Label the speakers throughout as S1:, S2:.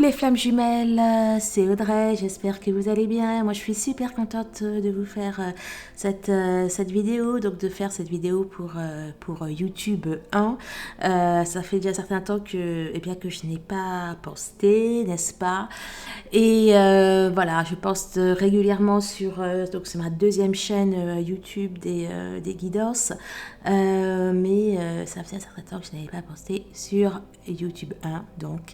S1: les flammes jumelles, c'est Audrey, j'espère que vous allez bien. Moi je suis super contente de vous faire cette vidéo, donc de faire cette vidéo pour YouTube 1. Ça fait déjà un certain temps que, que je n'ai pas posté, n'est-ce pas? Et voilà, je poste régulièrement sur, donc c'est ma deuxième chaîne YouTube des Guidos, mais ça fait un certain temps que je n'avais pas posté sur YouTube 1, donc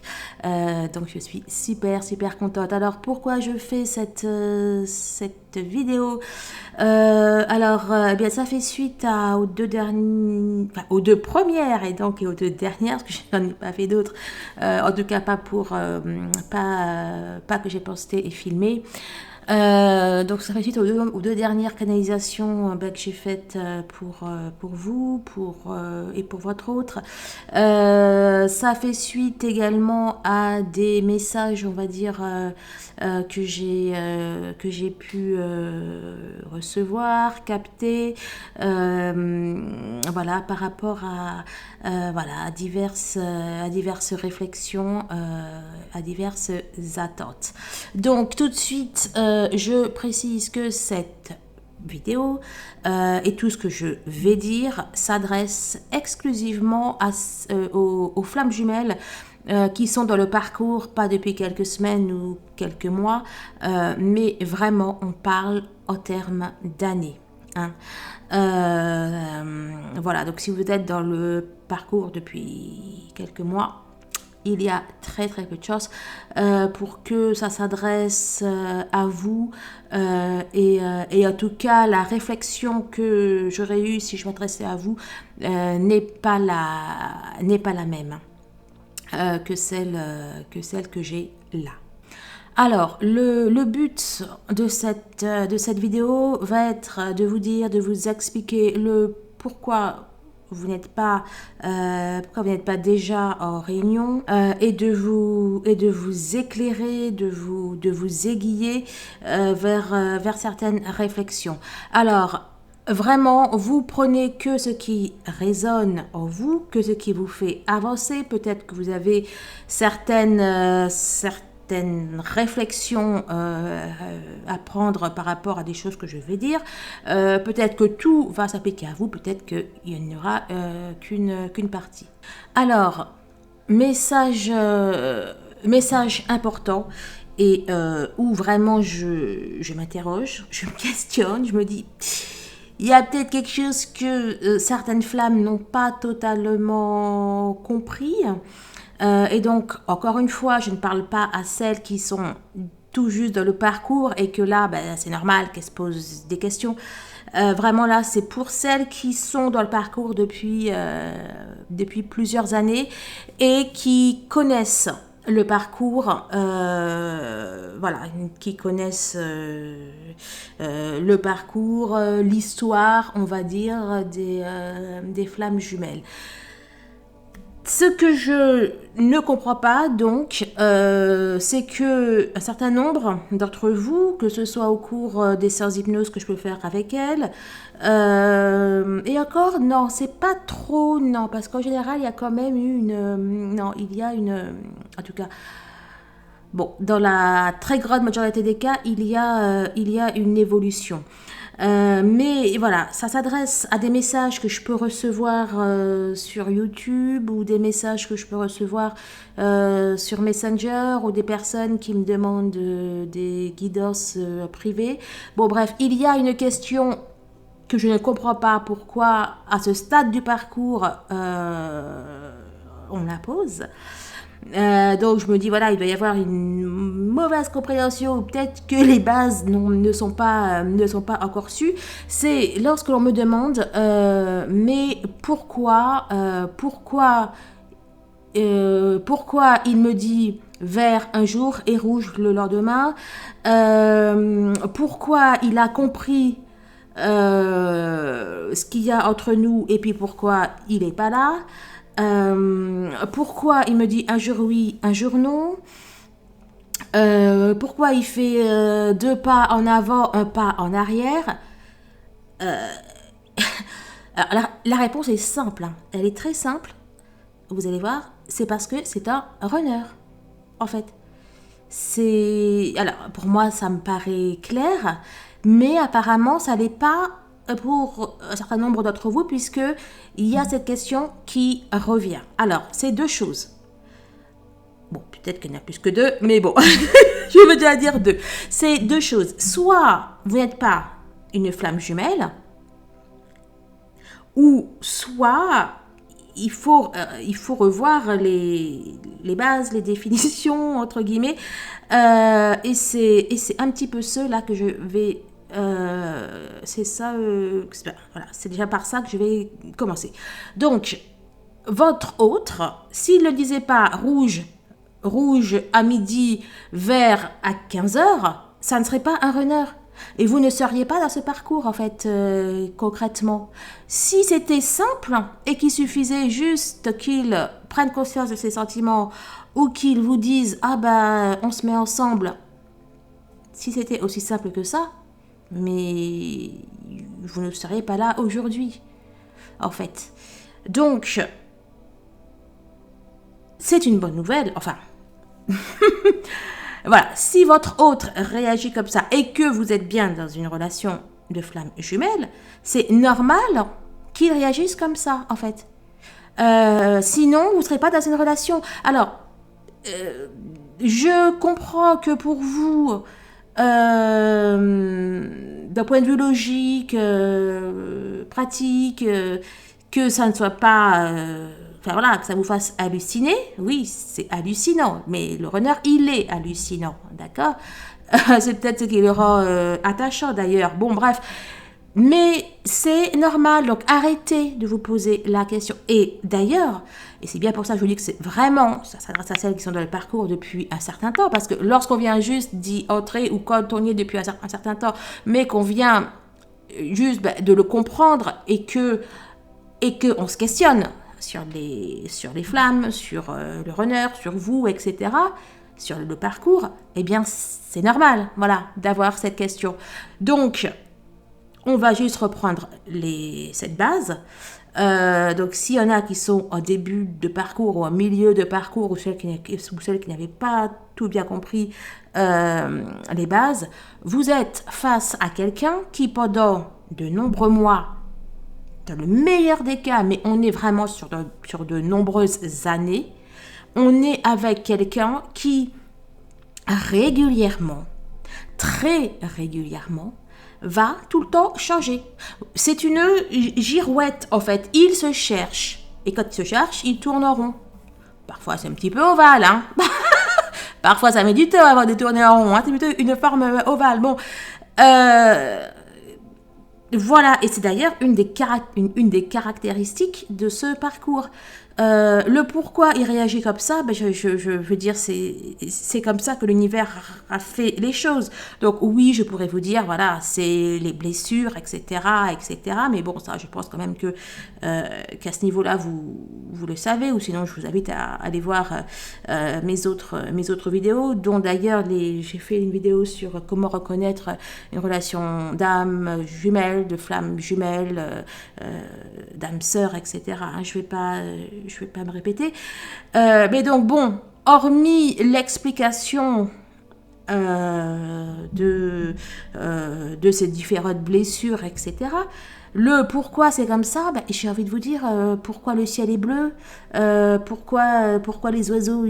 S1: je suis super contente. Alors pourquoi je fais cette vidéo? Eh bien ça fait suite aux deux dernières, enfin, aux deux premières et aux deux dernières, parce que je n'en ai pas fait d'autres, en tout cas pas pour pas que j'ai posté et filmé. Donc ça fait suite aux deux dernières canalisations que j'ai faites pour vous et pour votre autre. Ça fait suite également à des messages, on va dire, que j'ai pu recevoir, capter, voilà, par rapport à diverses réflexions, à diverses attentes. Donc tout de suite, je précise que cette vidéo et tout ce que je vais dire s'adresse exclusivement aux flammes jumelles qui sont dans le parcours, pas depuis quelques semaines ou quelques mois, mais vraiment on parle en termes d'années. Hein. Voilà, donc si vous êtes dans le parcours depuis quelques mois, il y a très peu de choses pour que ça s'adresse à vous et en tout cas la réflexion que j'aurais eue si je m'adressais à vous n'est pas la même que celle que j'ai là. Alors, le but de cette vidéo va être de vous dire, de vous expliquer le pourquoi vous n'êtes pas déjà en réunion et de vous éclairer, de vous aiguiller vers certaines réflexions. Alors, vraiment, vous prenez que ce qui résonne en vous, que ce qui vous fait avancer. Peut-être que vous avez certaines réflexions à prendre par rapport à des choses que je vais dire. Peut-être que tout va s'appliquer à vous, peut-être qu'il n'y aura qu'une partie. Alors, message important et où vraiment je m'interroge, je me questionne, je me dis... Il y a peut-être quelque chose que certaines flammes n'ont pas totalement compris. Et donc, encore une fois, je ne parle pas à celles qui sont tout juste dans le parcours et que là, c'est normal qu'elles se posent des questions. Vraiment là, c'est pour celles qui sont dans le parcours depuis plusieurs années et qui connaissent le parcours, voilà, qui connaissent le parcours, l'histoire, on va dire, des flammes jumelles. Ce que je ne comprends pas, donc, c'est que un certain nombre d'entre vous, que ce soit au cours des séances d'hypnose que je peux faire avec elles, et encore, non, c'est pas trop, non, parce qu'en général, il y a quand même en tout cas, bon, dans la très grande majorité des cas, il y a une évolution. Mais voilà, ça s'adresse à des messages que je peux recevoir sur YouTube ou des messages que je peux recevoir sur Messenger ou des personnes qui me demandent des guidances privées. Bon bref, il y a une question que je ne comprends pas pourquoi à ce stade du parcours on la pose. Donc je me dis voilà, il doit y avoir une mauvaise compréhension ou peut-être que les bases ne sont pas encore sues. C'est lorsque l'on me demande mais pourquoi il me dit vert un jour et rouge le lendemain, pourquoi il a compris ce qu'il y a entre nous et puis pourquoi il n'est pas là. Pourquoi il me dit un jour oui, un jour non. Pourquoi il fait 2 pas en avant, 1 pas en arrière. Alors, la réponse est simple, hein. Elle est très simple. Vous allez voir, c'est parce que c'est un runner, en fait. Alors, pour moi, ça me paraît clair, mais apparemment, ça n'est pas pour un certain nombre d'entre vous, puisque il y a cette question qui revient. Alors, c'est deux choses. Bon, peut-être qu'il y en a plus que deux, mais bon, je veux déjà dire deux. C'est deux choses. Soit vous n'êtes pas une flamme jumelle, ou soit il faut revoir les bases, les définitions, entre guillemets. Et c'est un petit peu cela que je vais... c'est ça... voilà, c'est déjà par ça que je vais commencer. Donc, votre autre, s'il ne disait pas rouge à midi, vert à 15 heures, ça ne serait pas un runner. Et vous ne seriez pas dans ce parcours, en fait, concrètement. Si c'était simple et qu'il suffisait juste qu'il prenne conscience de ses sentiments ou qu'il vous dise « Ah ben, on se met ensemble », si c'était aussi simple que ça, mais vous ne seriez pas là aujourd'hui, en fait. Donc, c'est une bonne nouvelle, enfin... Voilà, si votre autre réagit comme ça et que vous êtes bien dans une relation de flamme jumelle, c'est normal qu'il réagisse comme ça, en fait. Sinon, vous ne serez pas dans une relation. Alors, je comprends que pour vous, d'un point de vue logique, pratique, que ça ne soit pas... Enfin voilà, que ça vous fasse halluciner, oui, c'est hallucinant, mais le runner, il est hallucinant, d'accord? C'est peut-être ce qui le rend attachant d'ailleurs. Bon, bref, mais c'est normal, donc arrêtez de vous poser la question. Et d'ailleurs, et c'est bien pour ça que je vous dis que c'est vraiment, ça s'adresse à celles qui sont dans le parcours depuis un certain temps, parce que lorsqu'on vient juste d'y entrer, ou quand on y est depuis un certain temps, mais qu'on vient juste de le comprendre et que on se questionne sur les flammes, sur le runner, sur vous, etc., sur le parcours, eh bien, c'est normal, voilà, d'avoir cette question. Donc, on va juste reprendre cette base. Donc, s'il y en a qui sont en début de parcours ou en milieu de parcours, ou celles qui n'avaient pas tout bien compris les bases, vous êtes face à quelqu'un qui, pendant de nombreux mois, dans le meilleur des cas, mais on est vraiment sur de nombreuses années, on est avec quelqu'un qui régulièrement, très régulièrement, va tout le temps changer. C'est une girouette, en fait. Il se cherche. Et quand il se cherche, il tourne en rond. Parfois, c'est un petit peu ovale, hein. Parfois, ça met du temps avant de tourner en rond, hein. C'est plutôt une forme ovale. Bon, voilà, et c'est d'ailleurs une des caractéristiques de ce parcours. Le pourquoi il réagit comme ça, ben je veux dire, c'est comme ça que l'univers a fait les choses. Donc oui, je pourrais vous dire, voilà, c'est les blessures, etc., etc. Mais bon, ça, je pense quand même qu'à ce niveau-là, vous le savez, ou sinon, je vous invite à aller voir mes autres vidéos, dont d'ailleurs, j'ai fait une vidéo sur comment reconnaître une relation d'âme jumelle, de flamme jumelle, d'âme sœur, etc. Je vais pas me répéter. Mais donc, bon, hormis l'explication de ces différentes blessures, etc., le pourquoi c'est comme ça, ben, j'ai envie de vous dire pourquoi le ciel est bleu, pourquoi les oiseaux,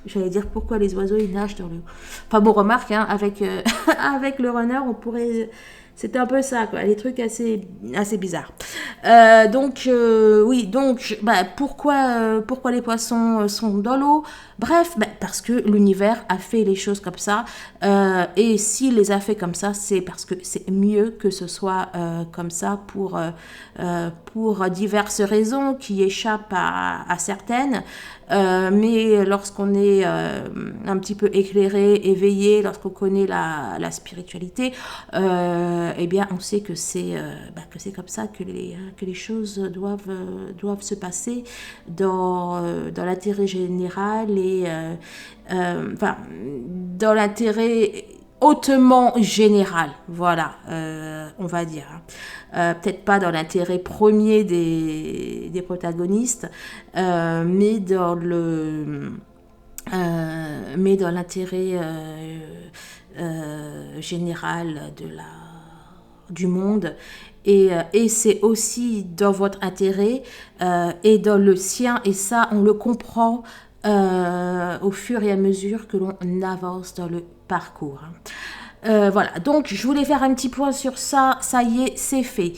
S1: j'allais dire pourquoi les oiseaux ils nagent dans le... Enfin bon, remarque, hein, avec, avec le runner, on pourrait... C'était un peu ça, quoi, des trucs assez bizarres. Donc, oui, donc, bah, pourquoi les poissons sont dans l'eau? Bref, bah, parce que l'univers a fait les choses comme ça. Et s'il les a fait comme ça, c'est parce que c'est mieux que ce soit comme ça pour diverses raisons qui échappent à certaines. Mais lorsqu'on est un petit peu éclairé, éveillé, lorsqu'on connaît la spiritualité, eh bien, on sait que c'est comme ça que les choses doivent se passer dans l'intérêt général et enfin, dans l'intérêt hautement général, voilà, on va dire. Peut-être pas dans l'intérêt premier des protagonistes, mais dans mais dans l'intérêt général du monde. Et c'est aussi dans votre intérêt et dans le sien, et ça, on le comprend au fur et à mesure que l'on avance dans le parcours. Voilà, donc je voulais faire un petit point sur ça, ça y est, c'est fait.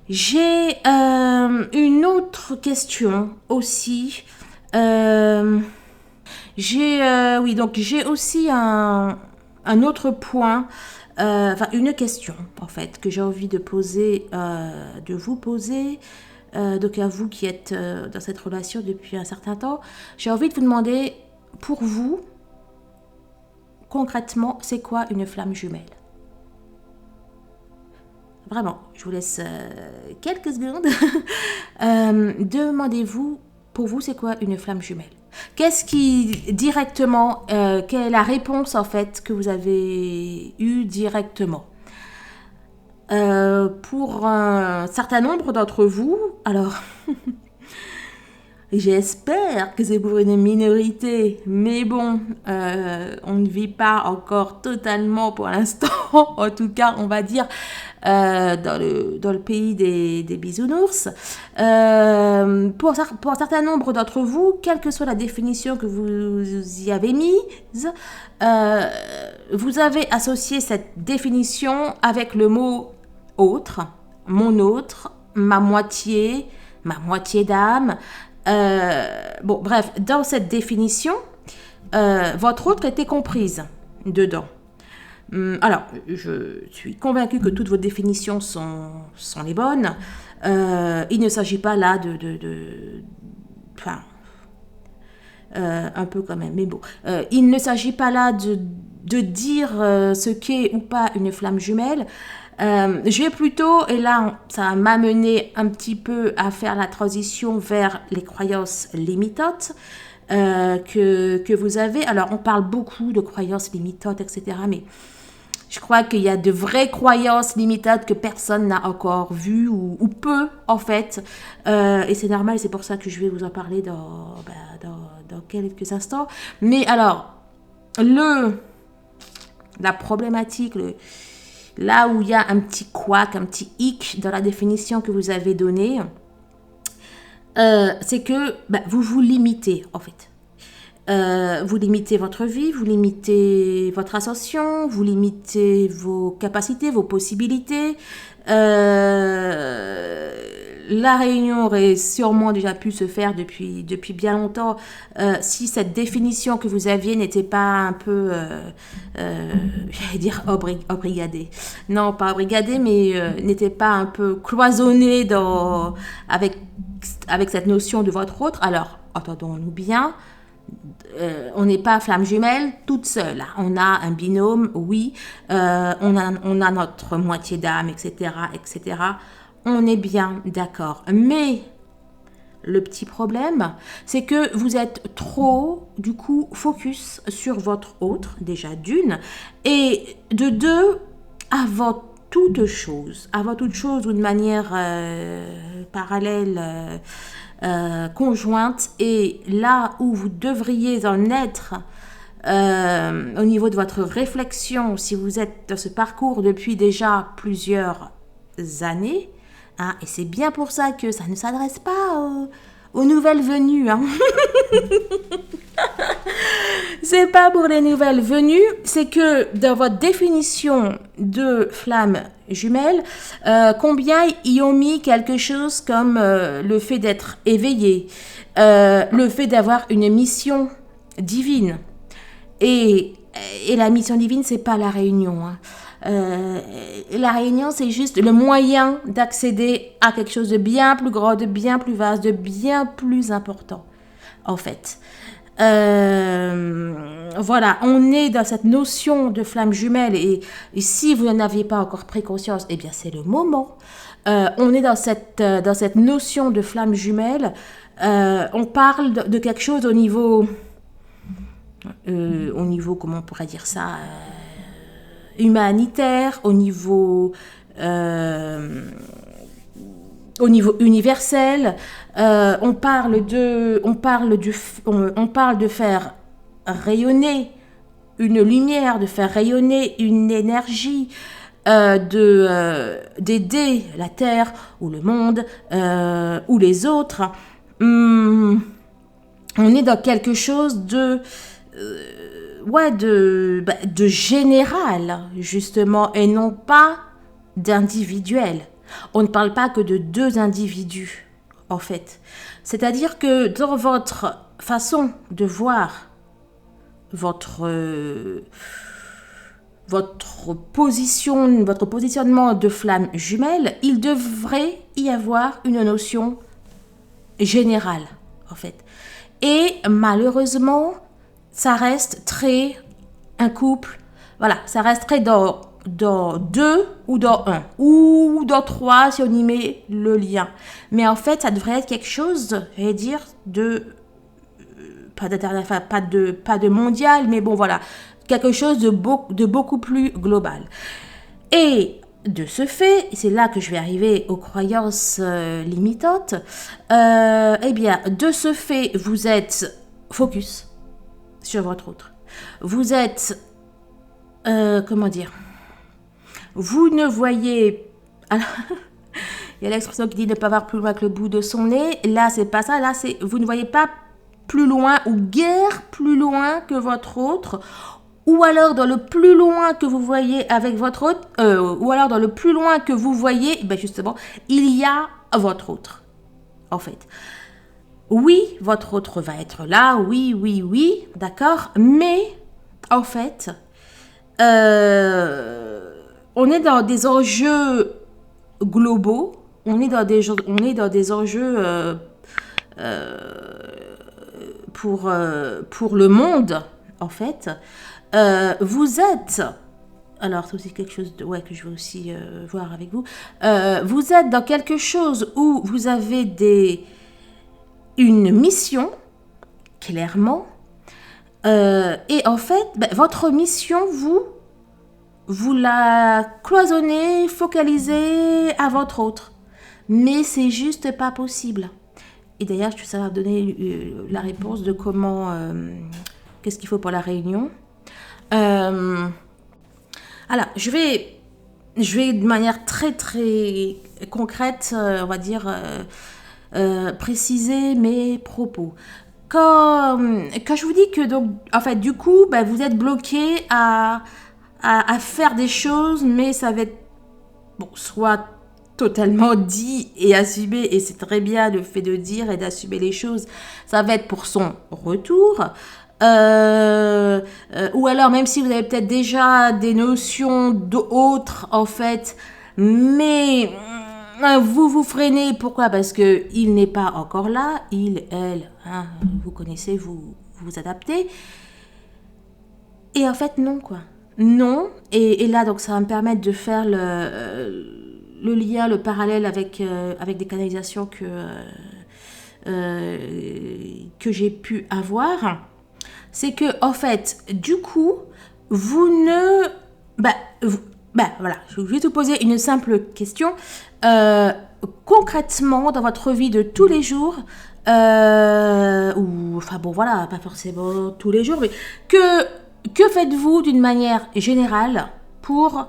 S1: J'ai une autre question aussi. Oui, donc j'ai aussi un autre point, enfin une question en fait que j'ai envie de poser, de vous poser. Donc à vous qui êtes dans cette relation depuis un certain temps, j'ai envie de vous demander, pour vous, concrètement, c'est quoi une flamme jumelle? Vraiment, je vous laisse quelques secondes. Demandez-vous, pour vous, c'est quoi une flamme jumelle? Qu'est-ce qui, directement, quelle est la réponse, en fait, que vous avez eue directement? Pour un certain nombre d'entre vous, alors, j'espère que c'est pour une minorité, mais bon, on ne vit pas encore totalement pour l'instant, en tout cas, on va dire, dans le pays des bisounours. Pour un certain nombre d'entre vous, quelle que soit la définition que vous y avez mise, vous avez associé cette définition avec le mot autre, mon autre, ma moitié d'âme. Bon, bref, dans cette définition, votre autre était comprise dedans. Alors, je suis convaincue que toutes vos définitions sont les bonnes. Il ne s'agit pas là enfin, un peu quand même, mais bon. Il ne s'agit pas là de dire ce qu'est ou pas une flamme jumelle. Je vais plutôt, et là, ça va m'amener un petit peu à faire la transition vers les croyances limitantes que vous avez. Alors, on parle beaucoup de croyances limitantes, etc., mais je crois qu'il y a de vraies croyances limitantes que personne n'a encore vues ou peu, en fait. Et c'est normal, c'est pour ça que je vais vous en parler dans quelques instants. Mais alors, la problématique, là où il y a un petit couac, un petit hic dans la définition que vous avez donnée, c'est que vous vous limitez, en fait. Vous limitez votre vie, vous limitez votre ascension, vous limitez vos capacités, vos possibilités. La réunion aurait sûrement déjà pu se faire depuis bien longtemps si cette définition que vous aviez n'était pas un peu, j'allais dire embrigadée. Non, pas embrigadée, mais n'était pas un peu cloisonnée avec cette notion de votre autre. Alors, entendons-nous bien. On n'est pas flamme jumelle toute seule. On a un binôme, oui. On a notre moitié d'âme, etc., etc. On est bien d'accord. Mais le petit problème, c'est que vous êtes trop, du coup, focus sur votre autre, déjà d'une, et de deux, avant toute chose ou de manière parallèle, conjointe, et là où vous devriez en être au niveau de votre réflexion, si vous êtes dans ce parcours depuis déjà plusieurs années, hein, et c'est bien pour ça que ça ne s'adresse pas aux nouvelles venues, hein. C'est pas pour les nouvelles venues, c'est que dans votre définition de flamme jumelle, combien y ont mis quelque chose comme le fait d'être éveillé, le fait d'avoir une mission divine. Et la mission divine, c'est pas la réunion, hein. La réunion, c'est juste le moyen d'accéder à quelque chose de bien plus grand, de bien plus vaste, de bien plus important, en fait. Voilà, on est dans cette notion de flamme jumelle, et si vous n'en aviez pas encore pris conscience, eh bien c'est le moment. On est dans cette notion de flamme jumelle. On parle de quelque chose au niveau, comment on pourrait dire ça, humanitaire, au niveau universel. On parle de faire rayonner une lumière, de faire rayonner une énergie, d'aider la Terre ou le monde ou les autres, on est dans quelque chose de de général, justement, et non pas d'individuel. On ne parle pas que de deux individus, en fait. C'est-à-dire que dans votre façon de voir votre positionnement de flamme jumelle, il devrait y avoir une notion générale, en fait. Et malheureusement, ça reste très un couple, voilà, ça reste très dans deux ou dans un, ou dans trois si on y met le lien. Mais en fait, ça devrait être quelque chose, je vais dire, de pas de mondial, mais bon voilà, quelque chose de beaucoup plus global. Et de ce fait, c'est là que je vais arriver aux croyances limitantes, eh bien, de ce fait, vous êtes focus sur votre autre. Vous êtes, comment dire, vous ne voyez... Alors, il y a l'expression qui dit ne pas voir plus loin que le bout de son nez. Là, c'est pas ça. Là, c'est vous ne voyez pas plus loin ou guère plus loin que votre autre. Ou alors dans le plus loin que vous voyez avec votre autre, ou alors dans le plus loin que vous voyez, ben justement, il y a votre autre, en fait. Oui, votre autre va être là, oui, d'accord, mais en fait, on est dans des enjeux globaux, on est dans des enjeux pour le monde, en fait. Vous êtes, alors c'est aussi quelque chose que je veux aussi voir avec vous, vous êtes dans quelque chose où vous avez une mission, clairement, et en fait, votre mission, vous la cloisonnez, focalisez à votre autre, mais c'est juste pas possible. Et d'ailleurs, ça va donner la réponse de comment, qu'est-ce qu'il faut pour la réunion. Alors, je vais de manière très très concrète, on va dire, préciser mes propos. Quand je vous dis que donc, en fait, du coup, vous êtes bloqué à faire des choses, mais ça va être soit totalement dit et assumé, et c'est très bien le fait de dire et d'assumer les choses, ça va être pour son retour. Ou alors même si vous avez peut-être déjà des notions d'autres en fait, mais vous freinez. Pourquoi? Parce que il n'est pas encore là, il, elle, vous connaissez, vous adaptez. Et en fait non quoi, non. Et là donc ça va me permettre de faire le lien, le parallèle avec des canalisations que j'ai pu avoir. C'est que, en fait, du coup, vous ne... voilà, je vais te poser une simple question. Concrètement, dans votre vie de tous les jours, enfin bon, voilà, pas forcément tous les jours, mais que faites-vous d'une manière générale pour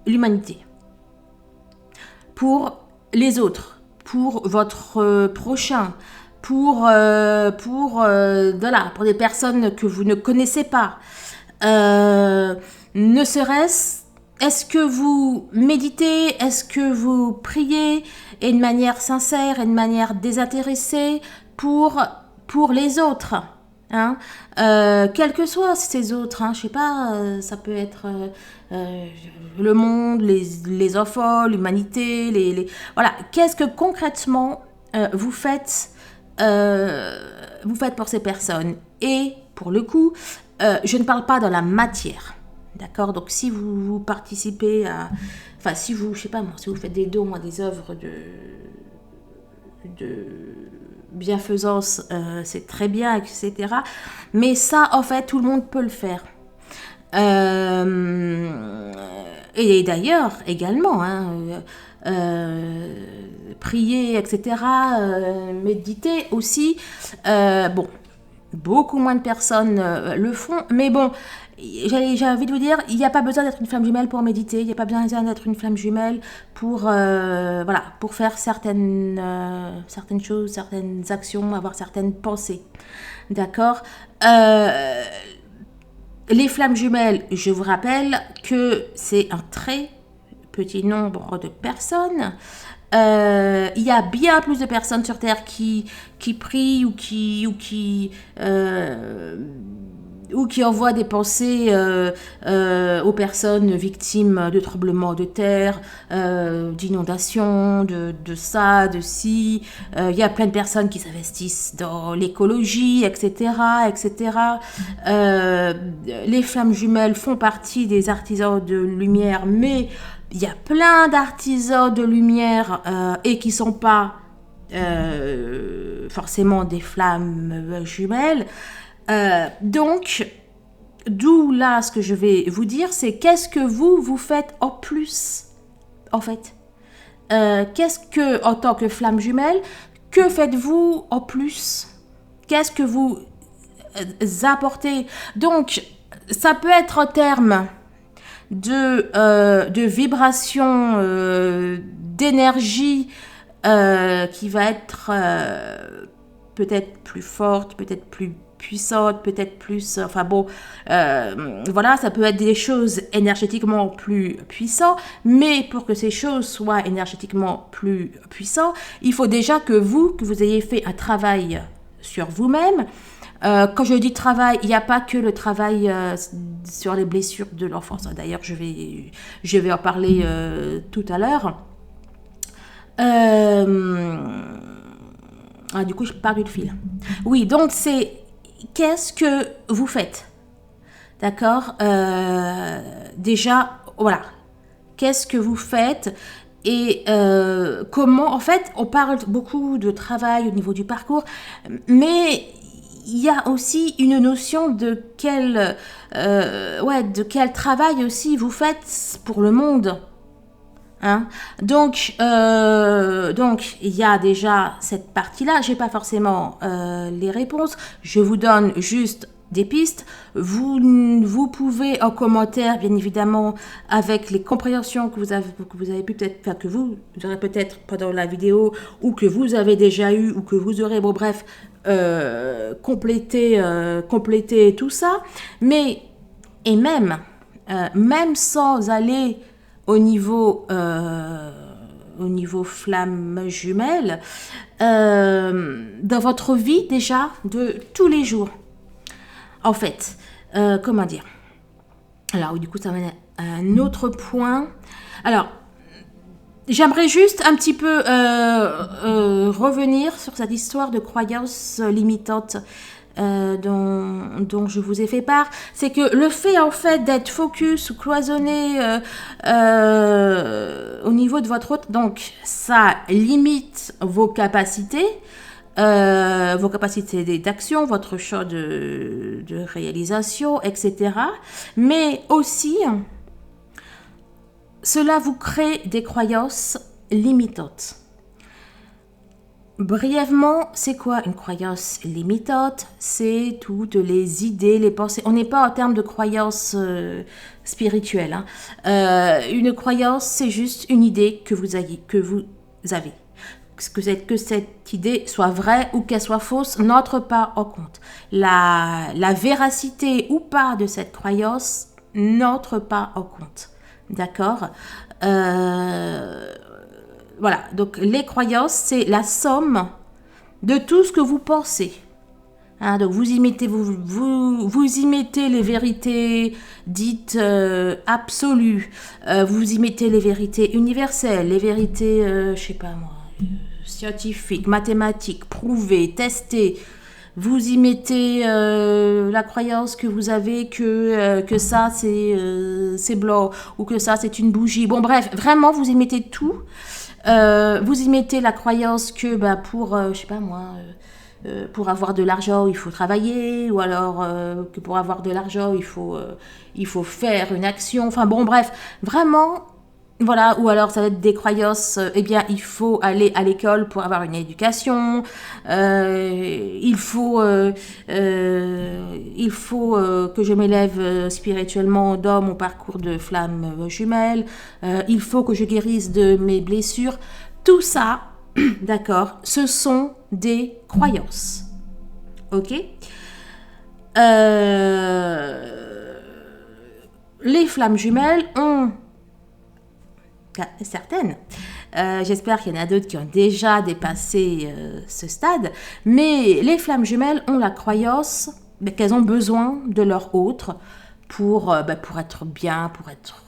S1: l'humanité? Pour les autres, pour votre prochain, pour des personnes que vous ne connaissez pas. Ne serait-ce, est-ce que vous méditez, est-ce que vous priez et de manière sincère et de manière désintéressée pour les autres, quels que soient ces autres, je sais pas, ça peut être le monde, les enfants, l'humanité, voilà. Qu'est-ce que concrètement vous faites pour ces personnes? Et pour le coup, je ne parle pas dans la matière, d'accord? Donc si vous participez à, enfin si vous, je sais pas moi, si vous faites des dons à des œuvres de bienfaisance, c'est très bien, etc. Mais ça, en fait, tout le monde peut le faire. Et d'ailleurs, également, prier, etc., méditer aussi. Bon, Beaucoup moins de personnes le font, mais bon, j'ai envie de vous dire, il n'y a pas besoin d'être une flamme jumelle pour méditer, il n'y a pas besoin d'être une flamme jumelle pour, voilà, pour faire certaines choses, certaines actions, avoir certaines pensées. D'accord. Les flammes jumelles, je vous rappelle que c'est un très petit nombre de personnes. Il y a bien plus de personnes sur Terre qui prient ou qui envoient des pensées aux personnes victimes de tremblements de terre, d'inondations, de ça, de ci. Il y a plein de personnes qui s'investissent dans l'écologie, etc., etc. Les flammes jumelles font partie des artisans de lumière, mais il y a plein d'artisans de lumière et qui sont pas forcément des flammes jumelles. Donc, d'où là ce que je vais vous dire, c'est qu'est-ce que vous faites en plus, en fait. Qu'est-ce que, en tant que flamme jumelle, que faites-vous en plus? Qu'est-ce que vous apportez? Donc, ça peut être en termes de vibration, d'énergie qui va être peut-être plus forte, peut-être plus puissante, peut-être plus... enfin bon, voilà, ça peut être des choses énergétiquement plus puissantes, mais pour que ces choses soient énergétiquement plus puissantes, il faut déjà que vous ayez fait un travail sur vous-même. Quand je dis travail, il n'y a pas que le travail sur les blessures de l'enfance. D'ailleurs, je vais en parler tout à l'heure. Du coup, je pars du fil. Oui, donc c'est qu'est-ce que vous faites? D'accord. Déjà, voilà. Qu'est-ce que vous faites? Et comment, en fait, on parle beaucoup de travail au niveau du parcours, mais il y a aussi une notion de quel travail aussi vous faites pour le monde. Hein? Donc, il y a déjà cette partie-là. J'ai pas forcément les réponses. Je vous donne juste des pistes. Vous pouvez en commentaire, bien évidemment, avec les compréhensions que vous avez pu peut-être, enfin, que vous aurez peut-être pendant la vidéo, ou que vous avez déjà eu, ou que vous aurez, bon bref, compléter tout ça. Mais, et même sans aller au niveau flamme jumelle, dans votre vie déjà de tous les jours. En fait, comment dire? Alors, du coup, ça mène à un autre point. Alors, j'aimerais juste un petit peu revenir sur cette histoire de croyances limitantes dont je vous ai fait part. C'est que le fait, en fait, d'être focus ou cloisonné au niveau de votre hôte, donc ça limite vos capacités d'action, votre champ de réalisation, etc. Mais aussi, cela vous crée des croyances limitantes. Brièvement, c'est quoi une croyance limitante? C'est toutes les idées, les pensées. On n'est pas en termes de croyance spirituelle. Hein. Une croyance, c'est juste une idée que vous avez. Que cette idée soit vraie ou qu'elle soit fausse n'entre pas en compte. La véracité ou pas de cette croyance n'entre pas en compte. D'accord. Voilà, donc les croyances, c'est la somme de tout ce que vous pensez. Hein, donc vous y mettez les vérités dites absolues, vous y mettez les vérités universelles, les vérités, je sais pas moi, scientifiques, mathématiques, prouvées, testées. Vous y mettez la croyance que vous avez que ça c'est blanc ou que ça c'est une bougie. Bon bref, vraiment vous y mettez tout. Vous y mettez la croyance que pour, je sais pas moi, pour avoir de l'argent, il faut travailler, ou alors que pour avoir de l'argent, il faut faire une action. Enfin bon, bref, vraiment, Voilà, ou alors ça va être des croyances, eh bien, il faut aller à l'école pour avoir une éducation, il faut que je m'élève spirituellement dans mon parcours de flamme jumelle, il faut que je guérisse de mes blessures. Tout ça, d'accord, ce sont des croyances. Ok. Les flammes jumelles ont certaines. J'espère qu'il y en a d'autres qui ont déjà dépassé ce stade. Mais les flammes jumelles ont la croyance qu'elles ont besoin de leur autre pour être bien, pour être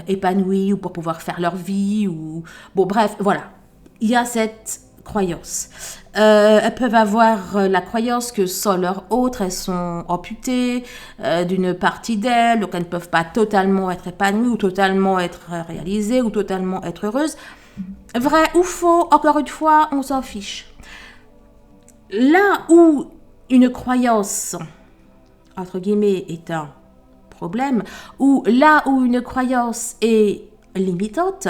S1: épanouies ou pour pouvoir faire leur vie. Ou... Bon, bref, voilà. Il y a cette croyance. Elles peuvent avoir la croyance que sans leur autre, elles sont amputées d'une partie d'elles, donc elles ne peuvent pas totalement être épanouies ou totalement être réalisées ou totalement être heureuses. Vrai ou faux, encore une fois, on s'en fiche. Là où une croyance, entre guillemets, est un problème, ou là où une croyance est limitante,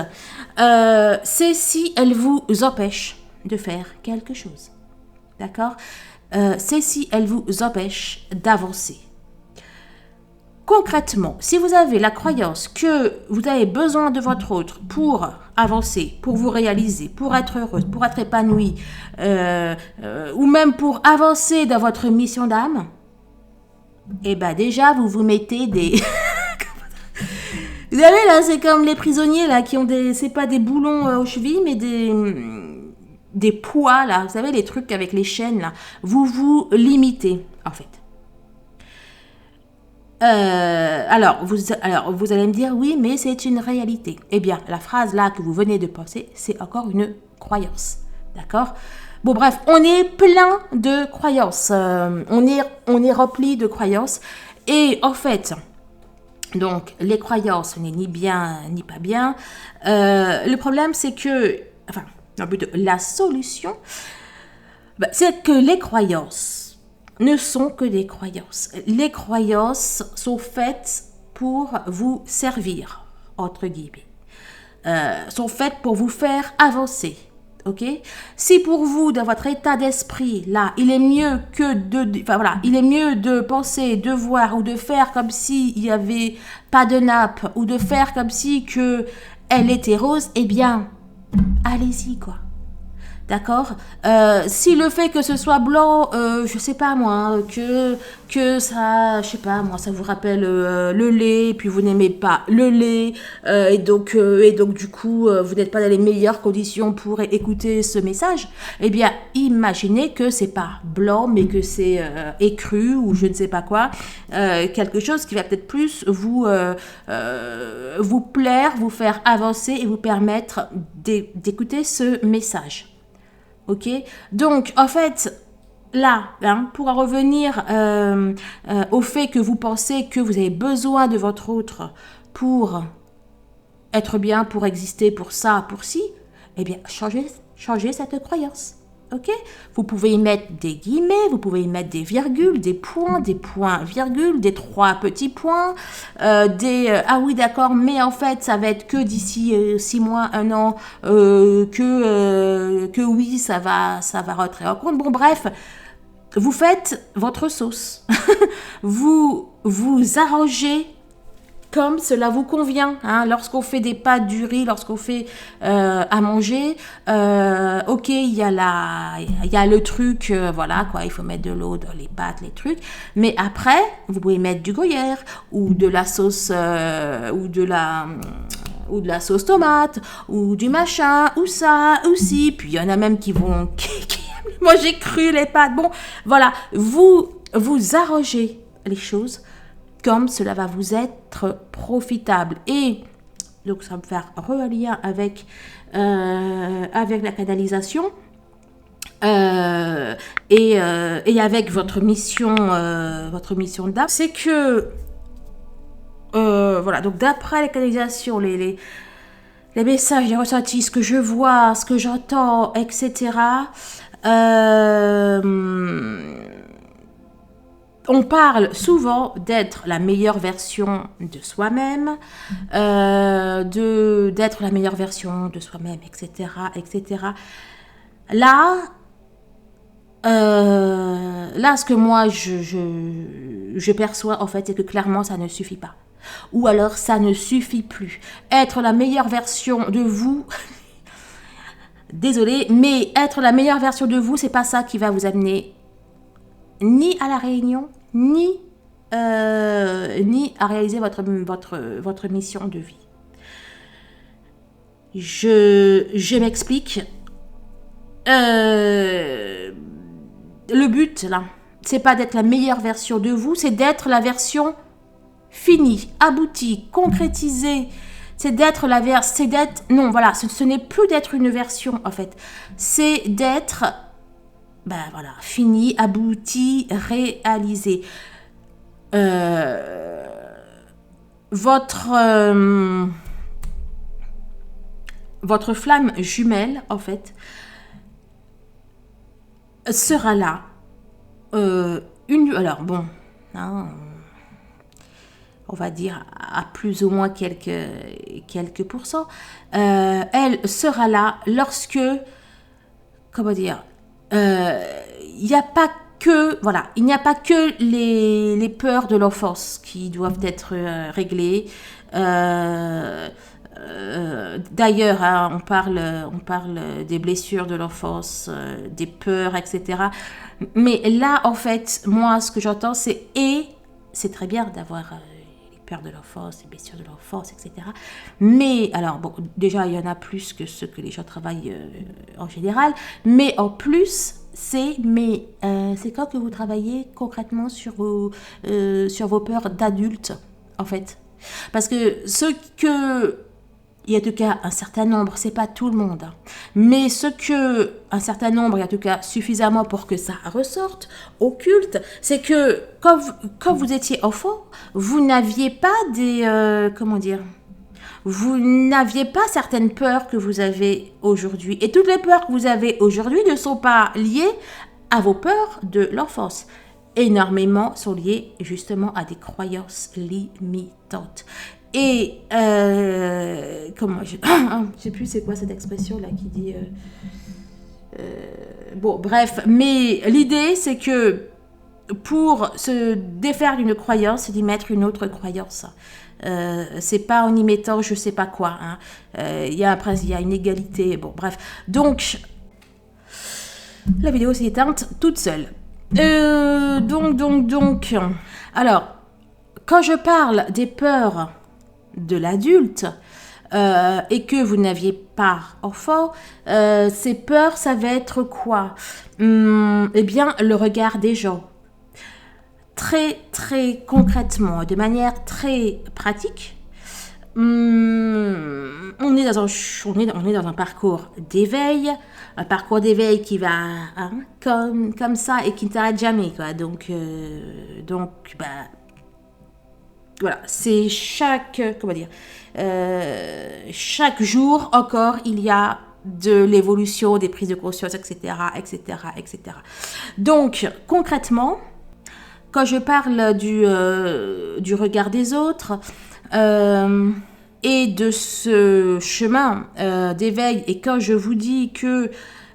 S1: c'est si elle vous empêche de faire quelque chose. D'accord? C'est si elle vous empêche d'avancer. Concrètement, si vous avez la croyance que vous avez besoin de votre autre pour avancer, pour vous réaliser, pour être heureuse, pour être épanouie, ou même pour avancer dans votre mission d'âme, eh ben déjà, vous vous mettez des... Vous savez, là, c'est comme les prisonniers, là, qui ont des... C'est pas des boulons aux chevilles, mais des poids, là. Vous savez, les trucs avec les chaînes, là. Vous vous limitez, en fait. Alors, vous allez me dire, oui, mais c'est une réalité. Eh bien, la phrase, là, que vous venez de penser, c'est encore une croyance. D'accord? Bon, bref, on est plein de croyances. On est rempli de croyances. Et en fait... Donc, les croyances, ce n'est ni bien ni pas bien. Le problème, c'est que, enfin, non, plutôt, la solution, c'est que les croyances ne sont que des croyances. Les croyances sont faites pour vous servir, entre guillemets. Sont faites pour vous faire avancer. Ok? Si pour vous, dans votre état d'esprit, là, il est mieux il est mieux de penser, de voir ou de faire comme s'il n'y avait pas de nappe ou de faire comme si elle était rose, eh bien, allez-y, quoi. D'accord? Si le fait que ce soit blanc, je sais pas moi, que ça, je sais pas moi, ça vous rappelle le lait, puis vous n'aimez pas le lait, et donc du coup, vous n'êtes pas dans les meilleures conditions pour écouter ce message, eh bien, imaginez que c'est pas blanc, mais que c'est écru ou je ne sais pas quoi, quelque chose qui va peut-être plus vous plaire, vous faire avancer et vous permettre d'écouter ce message. Ok, donc en fait, là, pour en revenir au fait que vous pensez que vous avez besoin de votre autre pour être bien, pour exister, pour ça, pour ci, eh bien, changez cette croyance. Ok, vous pouvez y mettre des guillemets, vous pouvez y mettre des virgules, des points, virgules, des 3 petits points, ah oui d'accord, mais en fait ça va être que d'ici 6 mois, 1 an, que oui ça va rentrer en compte. Bon bref, vous faites votre sauce, vous arrangez comme cela vous convient. Lorsqu'on fait des pâtes, du riz, lorsqu'on fait à manger, ok, il y a le truc, voilà quoi, il faut mettre de l'eau dans les pâtes, les trucs. Mais après, vous pouvez mettre du gruyère ou de la sauce, ou de la sauce tomate, ou du machin, ou ça, ou si. Puis il y en a même qui vont manger cru les pâtes. Bon, voilà, vous arrangez les choses comme cela va vous être profitable. Et donc, ça va me faire relien avec la canalisation et avec votre mission d'âme. C'est que, voilà, donc d'après la canalisation, les messages, les ressentis, ce que je vois, ce que j'entends, etc., on parle souvent d'être la meilleure version de soi-même, d'être la meilleure version de soi-même, etc., etc. Là, ce que moi je perçois en fait, c'est que clairement ça ne suffit pas. Ou alors ça ne suffit plus. Être la meilleure version de vous, désolé, mais être la meilleure version de vous, c'est pas ça qui va vous amener ni à la réunion, ni à réaliser votre mission de vie. Je m'explique. Le but, là, c'est pas d'être la meilleure version de vous, c'est d'être la version finie, aboutie, concrétisée. C'est d'être la version, c'est d'être, non, voilà, ce n'est plus d'être une version, en fait. C'est d'être, ben voilà, fini, abouti, réalisé. Votre flamme jumelle, en fait, sera là. Alors bon, hein, on va dire à plus ou moins quelques pourcents. Elle sera là lorsque, comment dire, il n'y a pas que, voilà, il n'y a pas que les peurs de l'enfance qui doivent être réglées. D'ailleurs, hein, on parle des blessures de l'enfance, des peurs, etc. Mais là, en fait, moi, ce que j'entends, c'est c'est très bien d'avoir les peurs de l'enfance, les blessures de l'enfance, etc. Mais, alors, bon, déjà, il y en a plus que ce que les gens travaillent en général. Mais en plus, c'est quand que vous travaillez concrètement sur vos peurs d'adultes, en fait. Parce que il y a en tout cas un certain nombre, c'est pas tout le monde, hein, mais un certain nombre, il y a en tout cas suffisamment pour que ça ressorte au culte, c'est que quand vous étiez enfant, vous n'aviez pas comment dire, vous n'aviez pas certaines peurs que vous avez aujourd'hui. Et toutes les peurs que vous avez aujourd'hui ne sont pas liées à vos peurs de l'enfance. Énormément sont liées justement à des croyances limitantes. Et comment je sais plus c'est quoi cette expression là qui dit bon bref, mais l'idée c'est que pour se défaire d'une croyance, c'est d'y mettre une autre croyance. C'est pas en y mettant je sais pas quoi. Il y a une égalité. Bon bref, donc la vidéo s'est éteinte toute seule. Donc. Alors, quand je parle des peurs de l'adulte et que vous n'aviez pas enfant, ces peurs, ça va être quoi? Eh bien, le regard des gens. Très, très concrètement, de manière très pratique, on est dans un parcours d'éveil, qui va comme ça et qui ne s'arrête jamais, quoi. Donc bah voilà, c'est chaque jour encore il y a de l'évolution, des prises de conscience, etc. Donc concrètement, quand je parle du regard des autres et de ce chemin d'éveil, et quand je vous dis que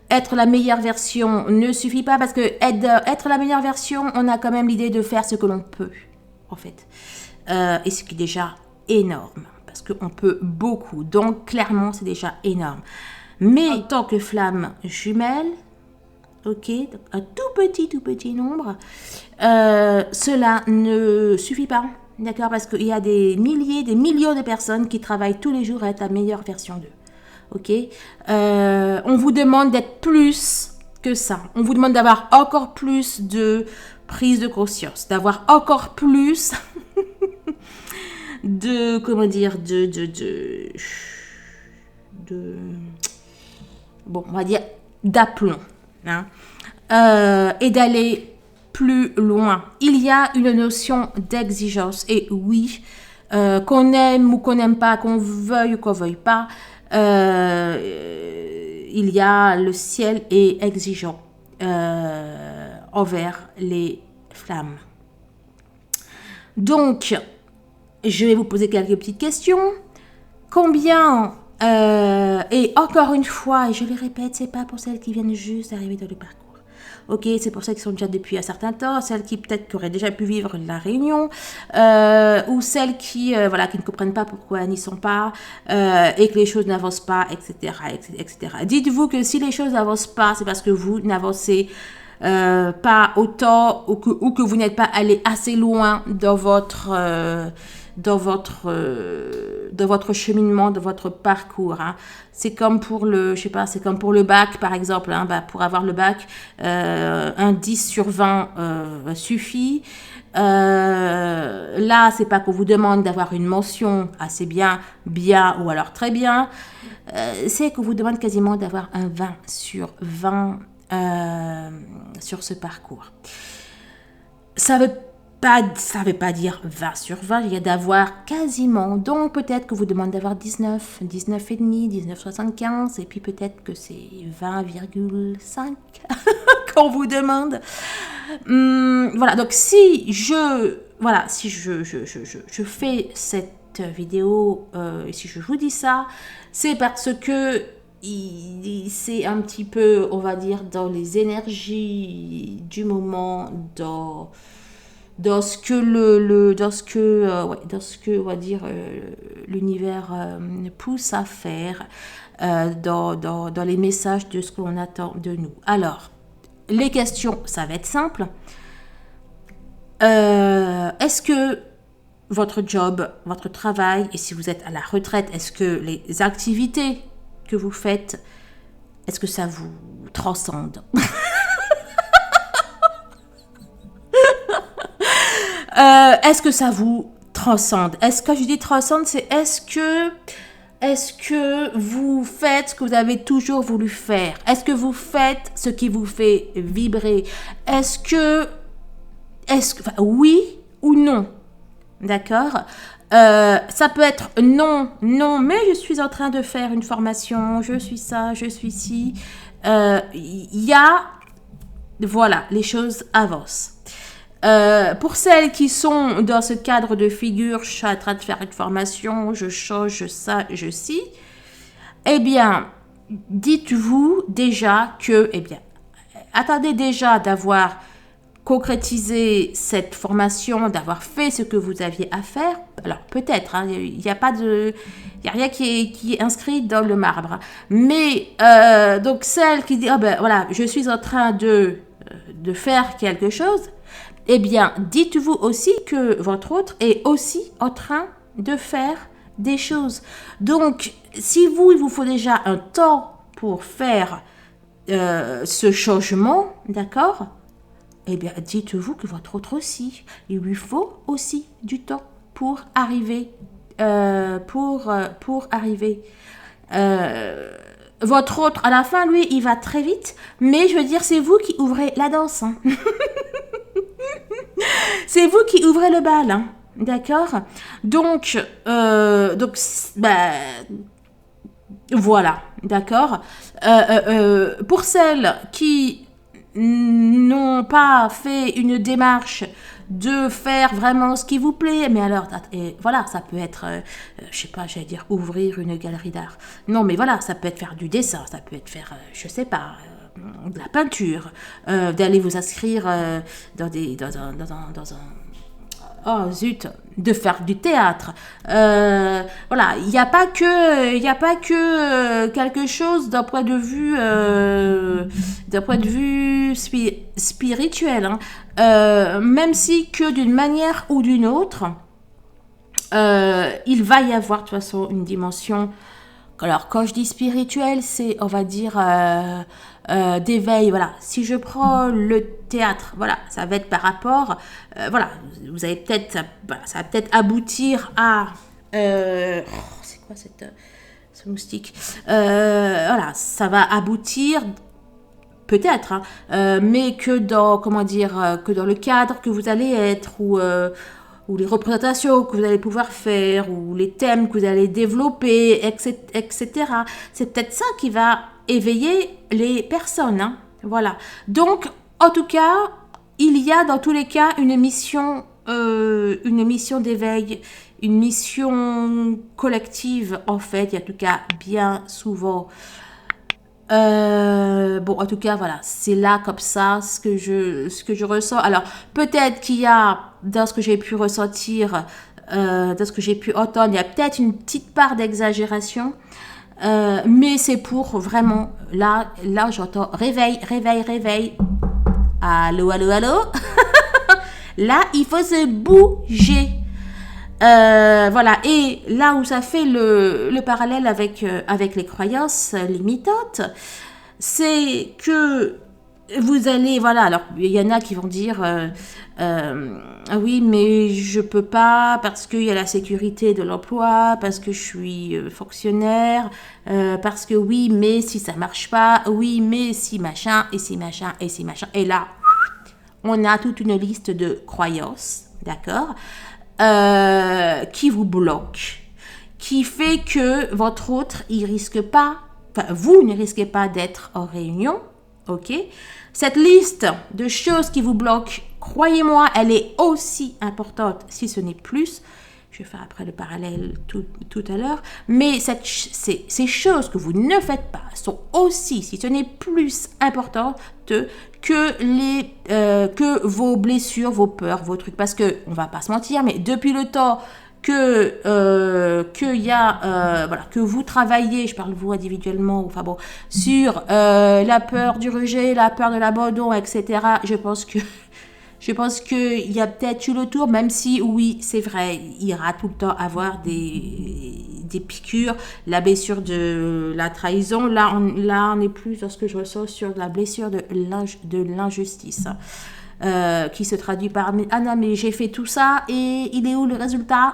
S1: être la meilleure version ne suffit pas, parce que être la meilleure version, on a quand même l'idée de faire ce que l'on peut, en fait. Et ce qui est déjà énorme, parce qu'on peut beaucoup. Donc, clairement, c'est déjà énorme. Mais en tant que flamme jumelle, ok, un tout petit nombre, cela ne suffit pas, d'accord, parce qu'il y a des millions de personnes qui travaillent tous les jours à être la meilleure version d'eux, ok. On vous demande d'être plus que ça, on vous demande d'avoir encore plus de prise de conscience, d'avoir encore plus de, comment dire, bon, on va dire d'aplomb, hein, et d'aller plus loin. Il y a une notion d'exigence, et oui, qu'on aime ou qu'on n'aime pas, qu'on veuille ou qu'on veuille pas, il y a, le ciel est exigeant envers les flammes. Donc, je vais vous poser quelques petites questions. Combien, et encore une fois, et je le répète, c'est pas pour celles qui viennent juste d'arriver dans le parcours. Ok, c'est pour celles qui sont déjà depuis un certain temps, celles qui peut-être auraient déjà pu vivre la réunion, ou celles qui, voilà, qui ne comprennent pas pourquoi elles n'y sont pas, et que les choses n'avancent pas, etc., etc. Dites-vous que si les choses n'avancent pas, c'est parce que vous n'avancez pas autant ou que vous n'êtes pas allé assez loin dans votre cheminement, dans votre parcours. Hein. C'est comme pour le, je sais pas, c'est comme pour le bac par exemple. Hein, bah, pour avoir le bac, un 10 sur 20 suffit. Là, c'est pas qu'on vous demande d'avoir une mention assez bien, bien ou alors très bien. C'est qu'on vous demande quasiment d'avoir un 20 sur 20 sur ce parcours. Ça veut pas dire 20 sur 20, il y a d'avoir quasiment. Donc peut-être que vous demandez d'avoir 19, 19,5, 19,75 et puis peut-être que c'est 20,5 qu'on vous demande. Voilà, donc si je fais cette vidéo et si je vous dis ça, c'est parce que c'est un petit peu, on va dire, dans les énergies du moment, dans ce que on va dire l'univers pousse à faire, dans les messages de ce qu'on attend de nous. Alors, les questions, ça va être simple. Est-ce que votre job, votre travail, et si vous êtes à la retraite, est-ce que les activités que vous faites, est-ce que ça vous transcende? Est-ce que ça vous transcende? Est-ce que je dis transcende, c'est est-ce que vous faites ce que vous avez toujours voulu faire? Est-ce que vous faites ce qui vous fait vibrer? Enfin, oui ou non? D'accord? Ça peut être non, mais je suis en train de faire une formation, je suis ça, je suis ci. Voilà, les choses avancent. Pour celles qui sont dans ce cadre de figure, je suis en train de faire une formation, je change ça, je ci. Eh bien, dites-vous déjà que, attendez déjà d'avoir concrétisé cette formation, d'avoir fait ce que vous aviez à faire. Alors peut-être, hein, il n'y a rien qui est inscrit dans le marbre. Mais donc celle qui dit, voilà, je suis en train de faire quelque chose. Eh bien, dites-vous aussi que votre autre est aussi en train de faire des choses. Donc, si il vous faut déjà un temps pour faire ce changement, d'accord? Eh bien, dites-vous que votre autre aussi, il lui faut aussi du temps pour arriver. Votre autre, à la fin, lui, il va très vite, mais je veux dire, c'est vous qui ouvrez la danse. Hein. C'est vous qui ouvrez le bal, hein. D'accord? Donc, voilà, d'accord? Pour celles qui n'ont pas fait une démarche de faire vraiment ce qui vous plaît, mais alors, voilà, ça peut être, je sais pas, j'allais dire ouvrir une galerie d'art. Non, mais voilà, ça peut être faire du dessin, ça peut être faire, je sais pas, de la peinture, d'aller vous inscrire dans un oh zut, de faire du théâtre. Voilà, il n'y a pas que quelque chose d'un point de vue spirituel. Hein. Même si que d'une manière ou d'une autre, il va y avoir de toute façon une dimension. Alors, quand je dis spirituel, c'est, on va dire, d'éveil. Voilà. Si je prends le théâtre, voilà, ça va être par rapport, voilà, vous allez peut-être, ça va peut-être aboutir à, c'est quoi ce moustique? Voilà, ça va aboutir peut-être, hein, mais que dans, comment dire, que dans le cadre que vous allez être ou les représentations que vous allez pouvoir faire, ou les thèmes que vous allez développer, etc. C'est peut-être ça qui va éveiller les personnes. Hein. Voilà. Donc, en tout cas, il y a dans tous les cas une mission une mission d'éveil, une mission collective en fait, et en tout cas bien souvent. Bon, en tout cas, voilà, c'est là comme ça ce que je ressens. Alors, peut-être qu'il y a, dans ce que j'ai pu ressentir, dans ce que j'ai pu entendre, il y a peut-être une petite part d'exagération, mais c'est pour vraiment, là j'entends réveil, réveil, réveil. Allô, allô, allô. Là, il faut se bouger. Voilà, et là où ça fait le parallèle avec les croyances limitantes, c'est que vous allez, voilà, alors il y en a qui vont dire ah oui, mais je peux pas parce qu'il y a la sécurité de l'emploi, parce que je suis fonctionnaire, parce que oui, mais si ça marche pas, oui, mais si machin, et si machin, et si machin, et là, on a toute une liste de croyances, d'accord, qui vous bloque, qui fait que votre autre, il risque pas, enfin, vous ne risquez pas d'être en réunion, ok? Cette liste de choses qui vous bloquent, croyez-moi, elle est aussi importante, si ce n'est plus. Je vais faire après le parallèle tout à l'heure. Mais ces choses que vous ne faites pas sont aussi, si ce n'est plus importantes que vos blessures, vos peurs, vos trucs. Parce que, on va pas se mentir, mais depuis le temps que vous travaillez, je parle vous individuellement, enfin bon, sur la peur du rejet, la peur de l'abandon, etc. Je pense qu'il y a peut-être eu le tour, même si, oui, c'est vrai, il ira tout le temps avoir des piqûres, la blessure de la trahison. Là, on est plus dans ce que je ressens sur la blessure de l'injustice. Qui se traduit par ah non mais j'ai fait tout ça et il est où le résultat?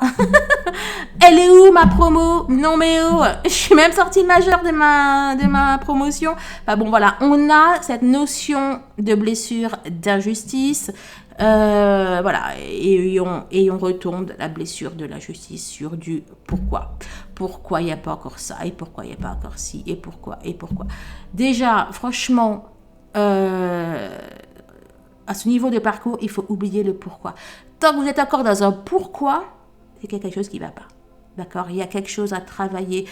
S1: Elle est où ma promo? Non mais où? Je suis même sortie majeure de ma promotion. Enfin bon voilà, on a cette notion de blessure, d'injustice, voilà, et on retombe la blessure de l'injustice sur du pourquoi il n'y a pas encore ça, et pourquoi il n'y a pas encore ci, et pourquoi. Déjà franchement, à ce niveau de parcours, il faut oublier le pourquoi. Tant que vous êtes encore dans un pourquoi, c'est qu'il y a quelque chose qui ne va pas. D'accord? Il y a quelque chose à travailler.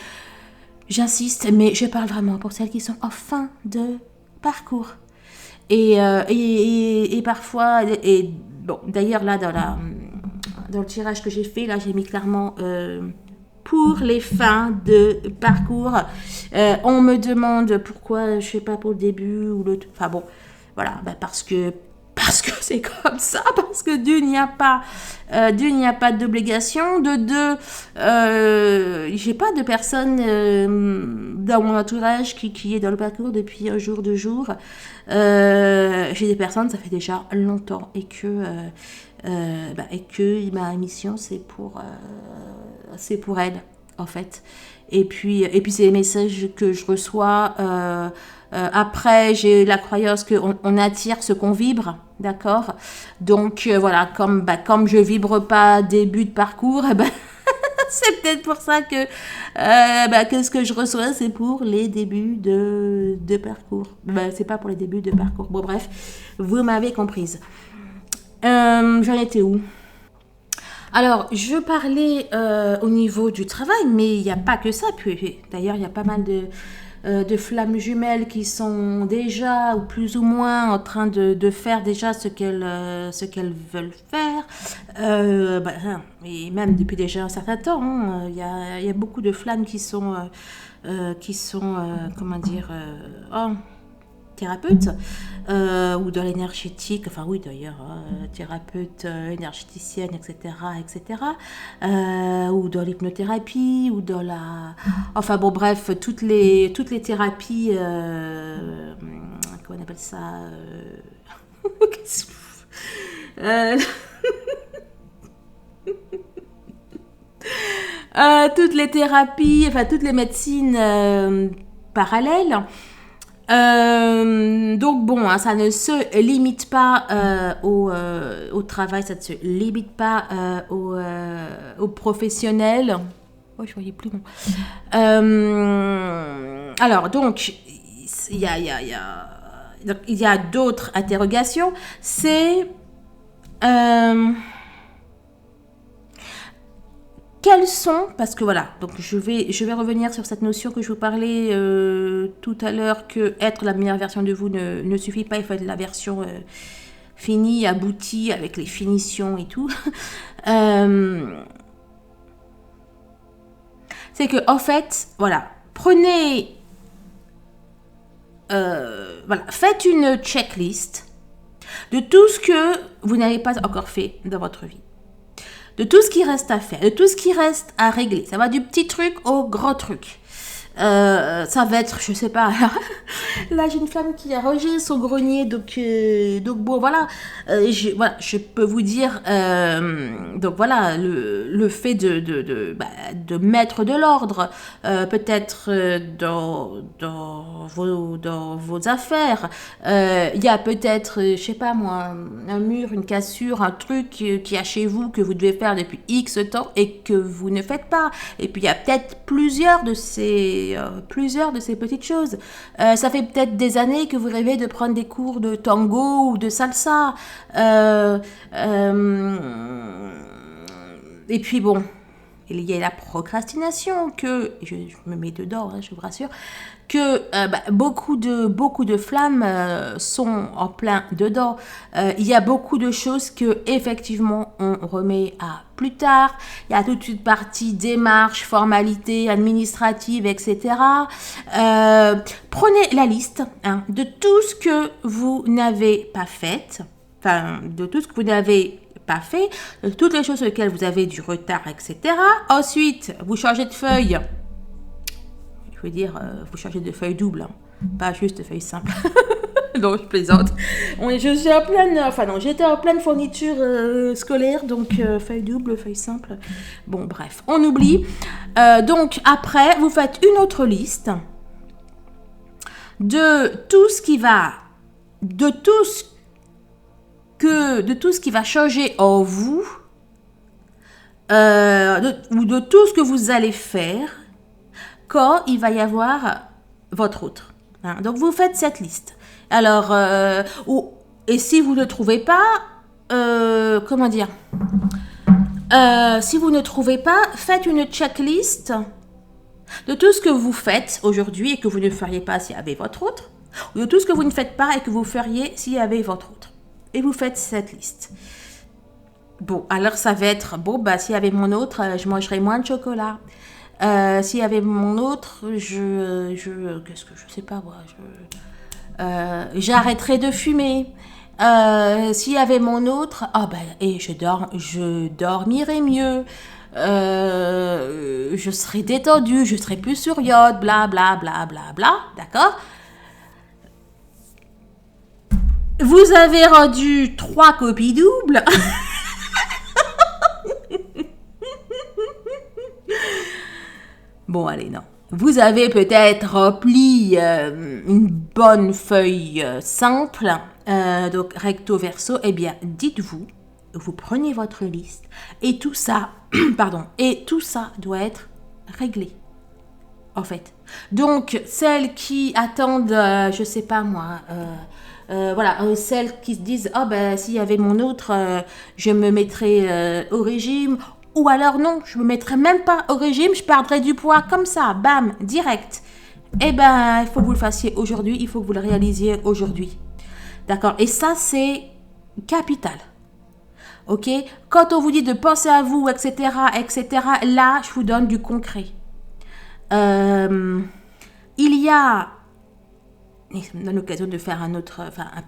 S1: J'insiste, mais je parle vraiment pour celles qui sont en fin de parcours. Et parfois, bon, d'ailleurs là, dans le tirage que j'ai fait, là, j'ai mis clairement pour les fins de parcours. On me demande pourquoi, je sais pas, pour le début ou le... Enfin bon, voilà, parce que c'est comme ça, parce que d'une, il n'y a pas d'obligation, de deux, j'ai pas de personne dans mon entourage qui est dans le parcours depuis un jour, 2 jours. J'ai des personnes, ça fait déjà longtemps, et que ma mission, c'est pour elle, en fait. Et puis c'est les messages que je reçois. Après, j'ai la croyance qu'on attire ce qu'on vibre, d'accord? Donc, voilà, comme je vibre pas début de parcours, c'est peut-être pour ça que ce que je reçois, c'est pour les débuts de parcours. C'est pas pour les débuts de parcours. Bon, bref, vous m'avez comprise. J'en étais où? Alors, je parlais au niveau du travail, mais il n'y a pas que ça. Puis, d'ailleurs, il y a pas mal de flammes jumelles qui sont déjà, ou plus ou moins, en train de faire déjà ce qu'elles veulent faire. Et même depuis déjà un certain temps, hein, il y a beaucoup de flammes qui sont comment dire, thérapeute ou dans l'énergétique, enfin oui d'ailleurs, thérapeute, énergéticienne, etc., ou dans l'hypnothérapie, ou dans la... Enfin bon bref, toutes les thérapies, comment on appelle ça toutes les thérapies, enfin toutes les médecines parallèles. Donc bon, hein, ça ne se limite pas au travail, ça ne se limite pas aux professionnels. Oh, je voyais plus bon. Alors donc, il y a d'autres interrogations. C'est quels sont, parce que voilà, donc je vais revenir sur cette notion que je vous parlais tout à l'heure, que être la meilleure version de vous ne suffit pas, il faut être la version finie, aboutie, avec les finitions et tout. C'est que, en fait, voilà, prenez, voilà, faites une checklist de tout ce que vous n'avez pas encore fait dans votre vie. De tout ce qui reste à faire, de tout ce qui reste à régler. Ça va du petit truc au grand truc. Ça va être, je sais pas, là j'ai une femme qui a rangé son grenier, donc bon voilà, je peux vous dire, donc voilà, le fait de mettre de l'ordre, peut-être dans vos affaires, il y a peut-être, je sais pas moi, un mur, une cassure, un truc qui a chez vous que vous devez faire depuis X temps et que vous ne faites pas, et puis il y a peut-être plusieurs de ces petites choses. Ça fait peut-être des années que vous rêvez de prendre des cours de tango ou de salsa. Et puis bon, il y a la procrastination que, je me mets dedans, je vous rassure, que beaucoup de flammes sont en plein dedans. Il y a beaucoup de choses que effectivement on remet à plus tard. Il y a toute une partie démarches, formalités administratives, etc. Prenez la liste de tout ce que vous n'avez pas fait, enfin de tout ce que vous n'avez pas fait, de toutes les choses sur lesquelles vous avez du retard, etc. Ensuite, vous changez de feuille. Je veux dire, vous changez de feuille double, pas juste de feuille simple. Non, je plaisante. J'étais en pleine fourniture scolaire, donc feuille double, feuille simple. Bon, bref, on oublie. Donc, après, vous faites une autre liste de tout ce qui va, de tout ce qui va changer en vous, ou de tout ce que vous allez faire quand il va y avoir votre autre. Donc, vous faites cette liste. Alors, et si vous ne trouvez pas, comment dire, si vous ne trouvez pas, faites une checklist de tout ce que vous faites aujourd'hui et que vous ne feriez pas s'il y avait votre autre, ou de tout ce que vous ne faites pas et que vous feriez s'il y avait votre autre. Et vous faites cette liste. Bon, alors ça va être, s'il y avait mon autre, je mangerais moins de chocolat. S'il y avait mon autre, qu'est-ce que je sais pas moi, j'arrêterais de fumer. S'il y avait mon autre, et je dormirais mieux. Je serais détendue, je serais plus sur iode, bla bla bla bla bla, d'accord? Vous avez rendu 3 copies doubles. Bon, allez, non. Vous avez peut-être rempli une bonne feuille simple, donc recto verso. Eh bien, dites-vous, vous prenez votre liste et tout ça, et tout ça doit être réglé, en fait. Donc, celles qui attendent, je sais pas moi, celles qui se disent, s'il y avait mon autre, je me mettrais au régime. Ou alors non, je ne me mettrais même pas au régime, je perdrais du poids comme ça, bam, direct. Eh ben, il faut que vous le fassiez aujourd'hui, il faut que vous le réalisiez aujourd'hui. D'accord? Et ça, c'est capital. Ok? Quand on vous dit de penser à vous, etc., là, je vous donne du concret. Il y a, et ça me donne l'occasion de faire un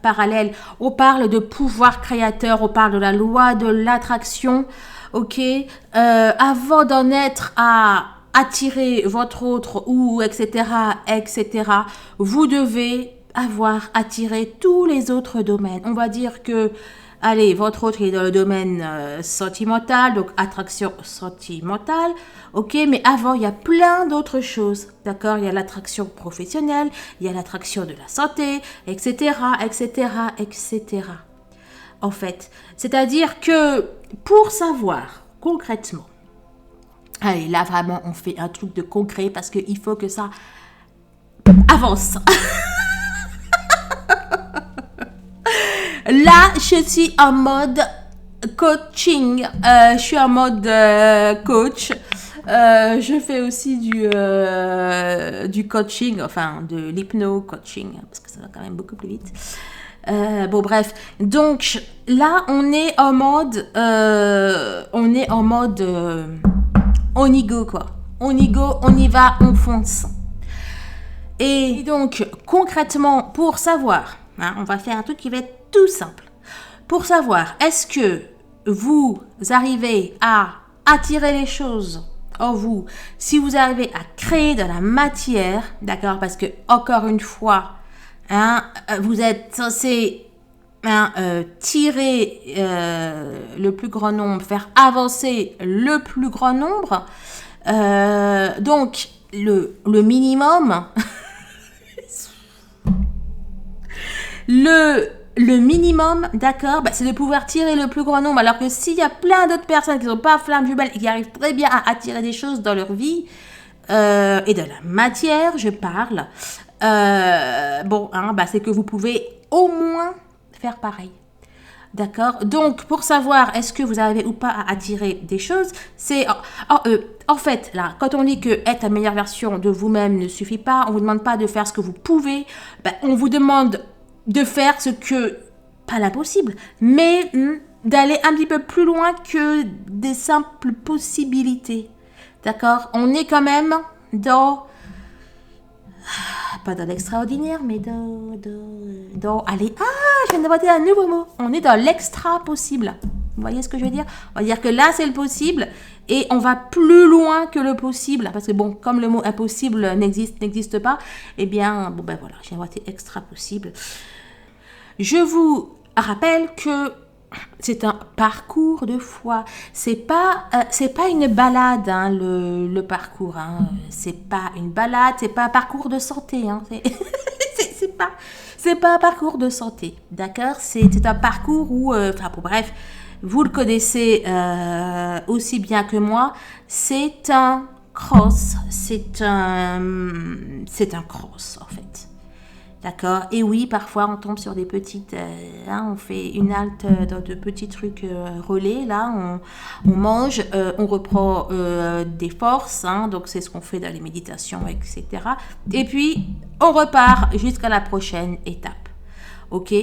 S1: parallèle. On parle de pouvoir créateur, on parle de la loi de l'attraction. Ok, avant d'en être à attirer votre autre ou etc., vous devez avoir attiré tous les autres domaines. On va dire que, allez, votre autre est dans le domaine sentimental, donc attraction sentimentale. Ok, mais avant, il y a plein d'autres choses. D'accord, il y a l'attraction professionnelle, il y a l'attraction de la santé, etc. En fait, c'est-à-dire que pour savoir concrètement, allez, là vraiment on fait un truc de concret parce qu'il faut que ça avance. Là, je suis en mode coaching. Je suis en mode coach. Je fais aussi du coaching, enfin de l'hypno-coaching, parce que ça va quand même beaucoup plus vite. Bon bref, donc là on est en mode, on y go quoi. On y go, on y va, on fonce. Et donc concrètement, pour savoir, hein, on va faire un truc qui va être tout simple. Pour savoir, est-ce que vous arrivez à attirer les choses en vous, si vous arrivez à créer de la matière, d'accord, parce que encore une fois, hein, vous êtes censé tirer le plus grand nombre, faire avancer le plus grand nombre. Donc, le minimum, le minimum, d'accord, bah, c'est de pouvoir tirer le plus grand nombre. Alors que s'il y a plein d'autres personnes qui ne sont pas flammes jumelles et qui arrivent très bien à attirer des choses dans leur vie, et de la matière, je parle, bon, hein, bah, c'est que vous pouvez au moins faire pareil. D'accord. Donc, pour savoir est-ce que vous arrivez ou pas à attirer des choses, c'est... en fait, là, quand on dit que être la meilleure version de vous-même ne suffit pas, on ne vous demande pas de faire ce que vous pouvez, ben, on vous demande de faire ce que... Pas l'impossible, mais d'aller un petit peu plus loin que des simples possibilités. D'accord. On est quand même dans... Pas dans l'extraordinaire, mais allez, je viens d'inventer un nouveau mot. On est dans l'extra possible. Vous voyez ce que je veux dire? On va dire que là, c'est le possible et on va plus loin que le possible. Parce que bon, comme le mot impossible n'existe pas, eh bien, bon ben voilà, j'ai inventé extra possible. Je vous rappelle que c'est un parcours de foi. C'est pas une balade, hein, le parcours. Hein. C'est pas une balade, c'est pas un parcours de santé. Hein. C'est pas un parcours de santé, d'accord. C'est un parcours où, bref, vous le connaissez aussi bien que moi. C'est un cross, c'est un cross en fait. D'accord. Et oui, parfois on tombe sur des petites... on fait une halte dans de petits trucs relais. Là, on mange, on reprend des forces. Hein, donc, c'est ce qu'on fait dans les méditations, etc. Et puis, on repart jusqu'à la prochaine étape. OK.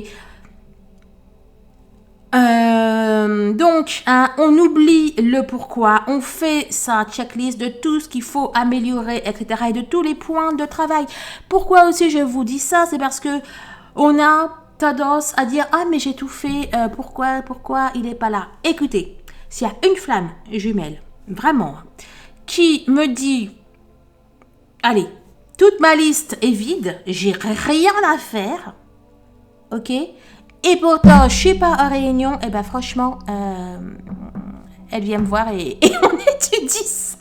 S1: Donc, hein, on oublie le pourquoi, on fait sa checklist de tout ce qu'il faut améliorer, etc. et de tous les points de travail. Pourquoi aussi je vous dis ça? C'est parce que on a tendance à dire « Ah, mais j'ai tout fait, pourquoi il n'est pas là ?» Écoutez, s'il y a une flamme jumelle, vraiment, qui me dit « Allez, toute ma liste est vide, j'ai rien à faire, ok ?» Et pourtant, je suis pas en réunion, et ben franchement, elle vient me voir et on étudie ça.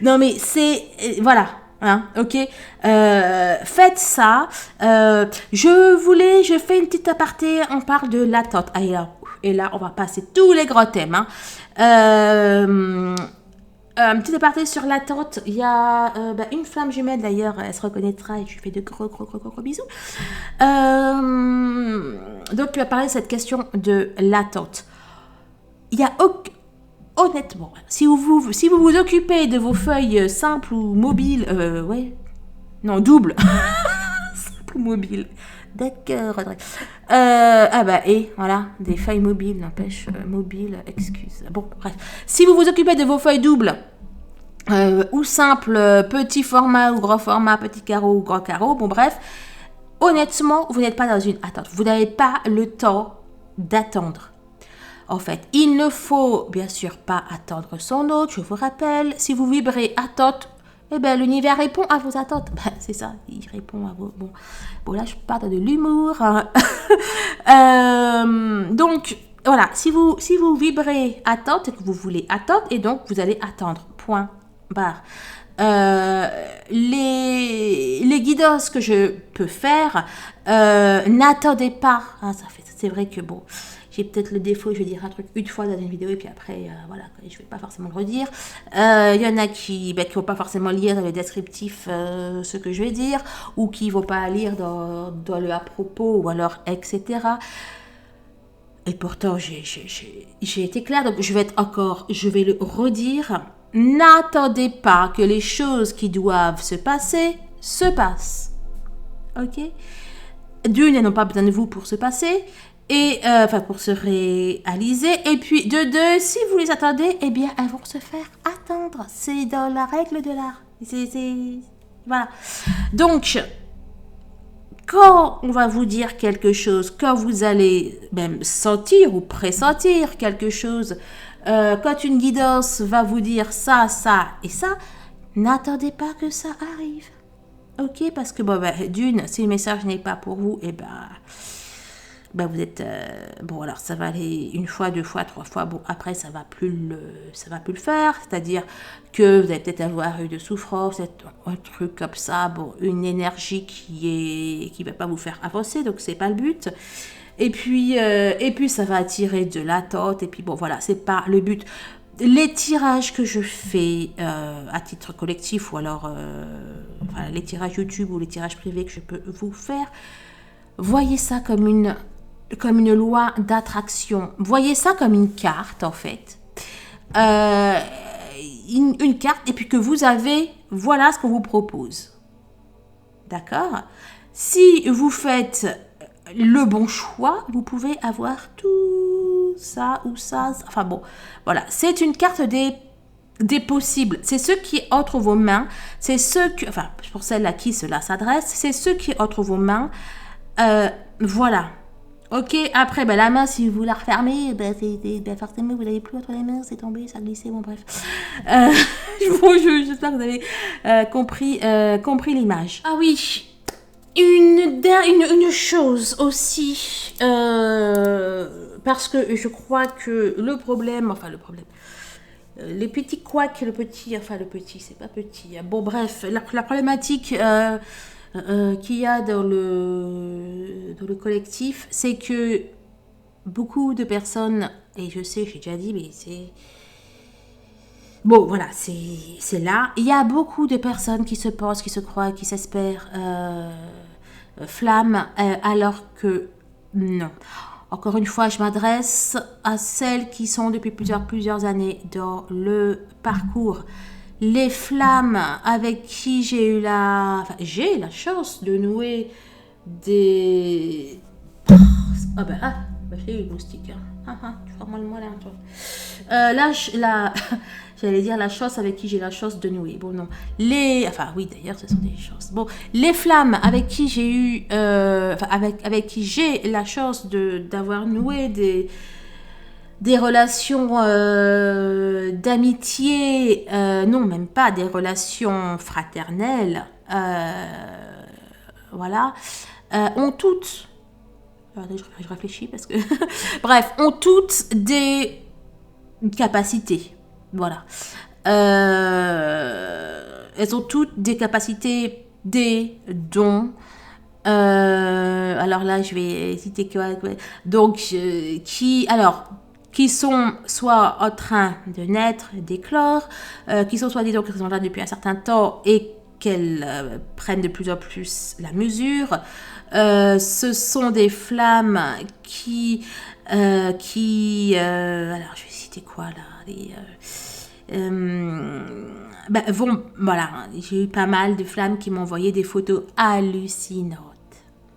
S1: Non mais c'est, voilà, hein, ok. Faites ça. Je fais une petite aparté, on parle de l'attente. Et là, on va passer tous les gros thèmes. Hein. Un petit aparté sur l'attente, il y a une flamme jumelle d'ailleurs, elle se reconnaîtra et je lui fais de gros bisous. Donc tu vas parler de cette question de l'attente. Il y a honnêtement, si vous vous occupez de vos feuilles simples ou mobiles, double, simple ou mobile. D'accord. Et voilà, des feuilles mobiles, n'empêche, mobile, excuse. Bon, bref. Si vous vous occupez de vos feuilles doubles, ou simple, petit format ou grand format, petit carreau ou grand carreau, bon bref, honnêtement, vous n'êtes pas dans une attente. Vous n'avez pas le temps d'attendre. En fait, il ne faut bien sûr pas attendre son hôte, je vous rappelle. Si vous vibrez attente, eh bien, l'univers répond à vos attentes. C'est ça, il répond à vos... Bon là, je parle de l'humour. Donc, voilà, si vous vibrez attente, c'est que vous voulez attendre, et donc, vous allez attendre. Point, barre. Les guidances que je peux faire, n'attendez pas. C'est vrai que bon... j'ai peut-être le défaut, je vais dire un truc une fois dans une vidéo et puis après, voilà, je vais pas forcément le redire. Il y en a qui vont pas forcément lire dans le descriptif ce que je vais dire, ou qui vont pas lire dans le à propos, ou alors etc. Et pourtant, j'ai été claire, donc je vais le redire. N'attendez pas que les choses qui doivent se passer se passent. Ok? D'une, elles n'ont pas besoin de vous pour se passer, et pour se réaliser. Et puis, de deux, si vous les attendez, eh bien, elles vont se faire attendre. C'est dans la règle de l'art. Voilà. Donc, quand on va vous dire quelque chose, quand vous allez même sentir ou pressentir quelque chose, quand une guidance va vous dire ça, ça et ça, n'attendez pas que ça arrive. Ok, parce que d'une, si le message n'est pas pour vous, et vous êtes alors ça va aller une fois, deux fois, trois fois. Bon, après ça va plus le faire. C'est-à-dire que vous allez peut-être avoir eu de souffrance, un truc comme ça. Bon, une énergie qui va pas vous faire avancer, donc c'est pas le but. Et puis ça va attirer de l'attente. Et puis bon, voilà, c'est pas le but. Les tirages que je fais à titre collectif ou alors les tirages YouTube ou les tirages privés que je peux vous faire, voyez ça comme une loi d'attraction. Voyez ça comme une carte en fait. Une carte et puis que vous avez, voilà ce qu'on vous propose. D'accord? Si vous faites le bon choix, vous pouvez avoir tout ça ou ça. Enfin bon, voilà. C'est une carte des possibles. C'est ce qui est entre vos mains. C'est ce que, pour celle à qui cela s'adresse, c'est ce qui est entre vos mains. Voilà. Ok, après, la main, si vous la refermez, forcément, vous n'avez plus entre les mains, c'est tombé, ça a glissé, bon, bref. J'espère que vous avez compris l'image. Ah oui, une chose aussi, parce que je crois que le problème, les petits couacs, le petit, c'est pas petit. Bon, bref, la problématique qu'il y a dans le collectif, c'est que beaucoup de personnes, et je sais, j'ai déjà dit, mais c'est... Bon, voilà, c'est là. Il y a beaucoup de personnes qui se pensent, qui se croient, qui s'espèrent flammes, alors que non. Encore une fois, je m'adresse à celles qui sont depuis plusieurs années dans le parcours. Les flammes avec qui j'ai la chance de nouer des... j'ai eu le moustique. Tu feras mal là, toi. J'allais dire la chance avec qui j'ai la chance de nouer. Bon, non. Oui, d'ailleurs, ce sont des chances. Bon, les flammes avec qui j'ai eu... avec qui j'ai la chance d'avoir noué des relations d'amitié, non, même pas des relations fraternelles, voilà, ont toutes... je réfléchis parce que... Bref, ont toutes des capacités. Voilà. Elles ont toutes des capacités, des dons. Alors là, je vais citer quoi. Donc, qui sont soit en train de naître, d'éclore, qui sont soit disons qu'elles sont là depuis un certain temps et qu'elles prennent de plus en plus la mesure. Ce sont des flammes qui alors je vais citer quoi là, j'ai eu pas mal de flammes qui m'ont envoyé des photos hallucinantes.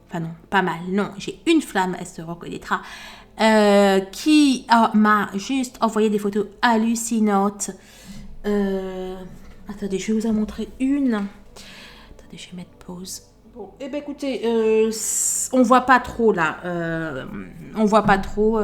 S1: Enfin non, pas mal, non, j'ai une flamme, elle se reconnaîtra, qui m'a juste envoyé des photos hallucinantes. Attendez, je vais vous en montrer une. Attendez, je vais mettre pause. Bon, écoutez, on voit pas trop là. On voit pas trop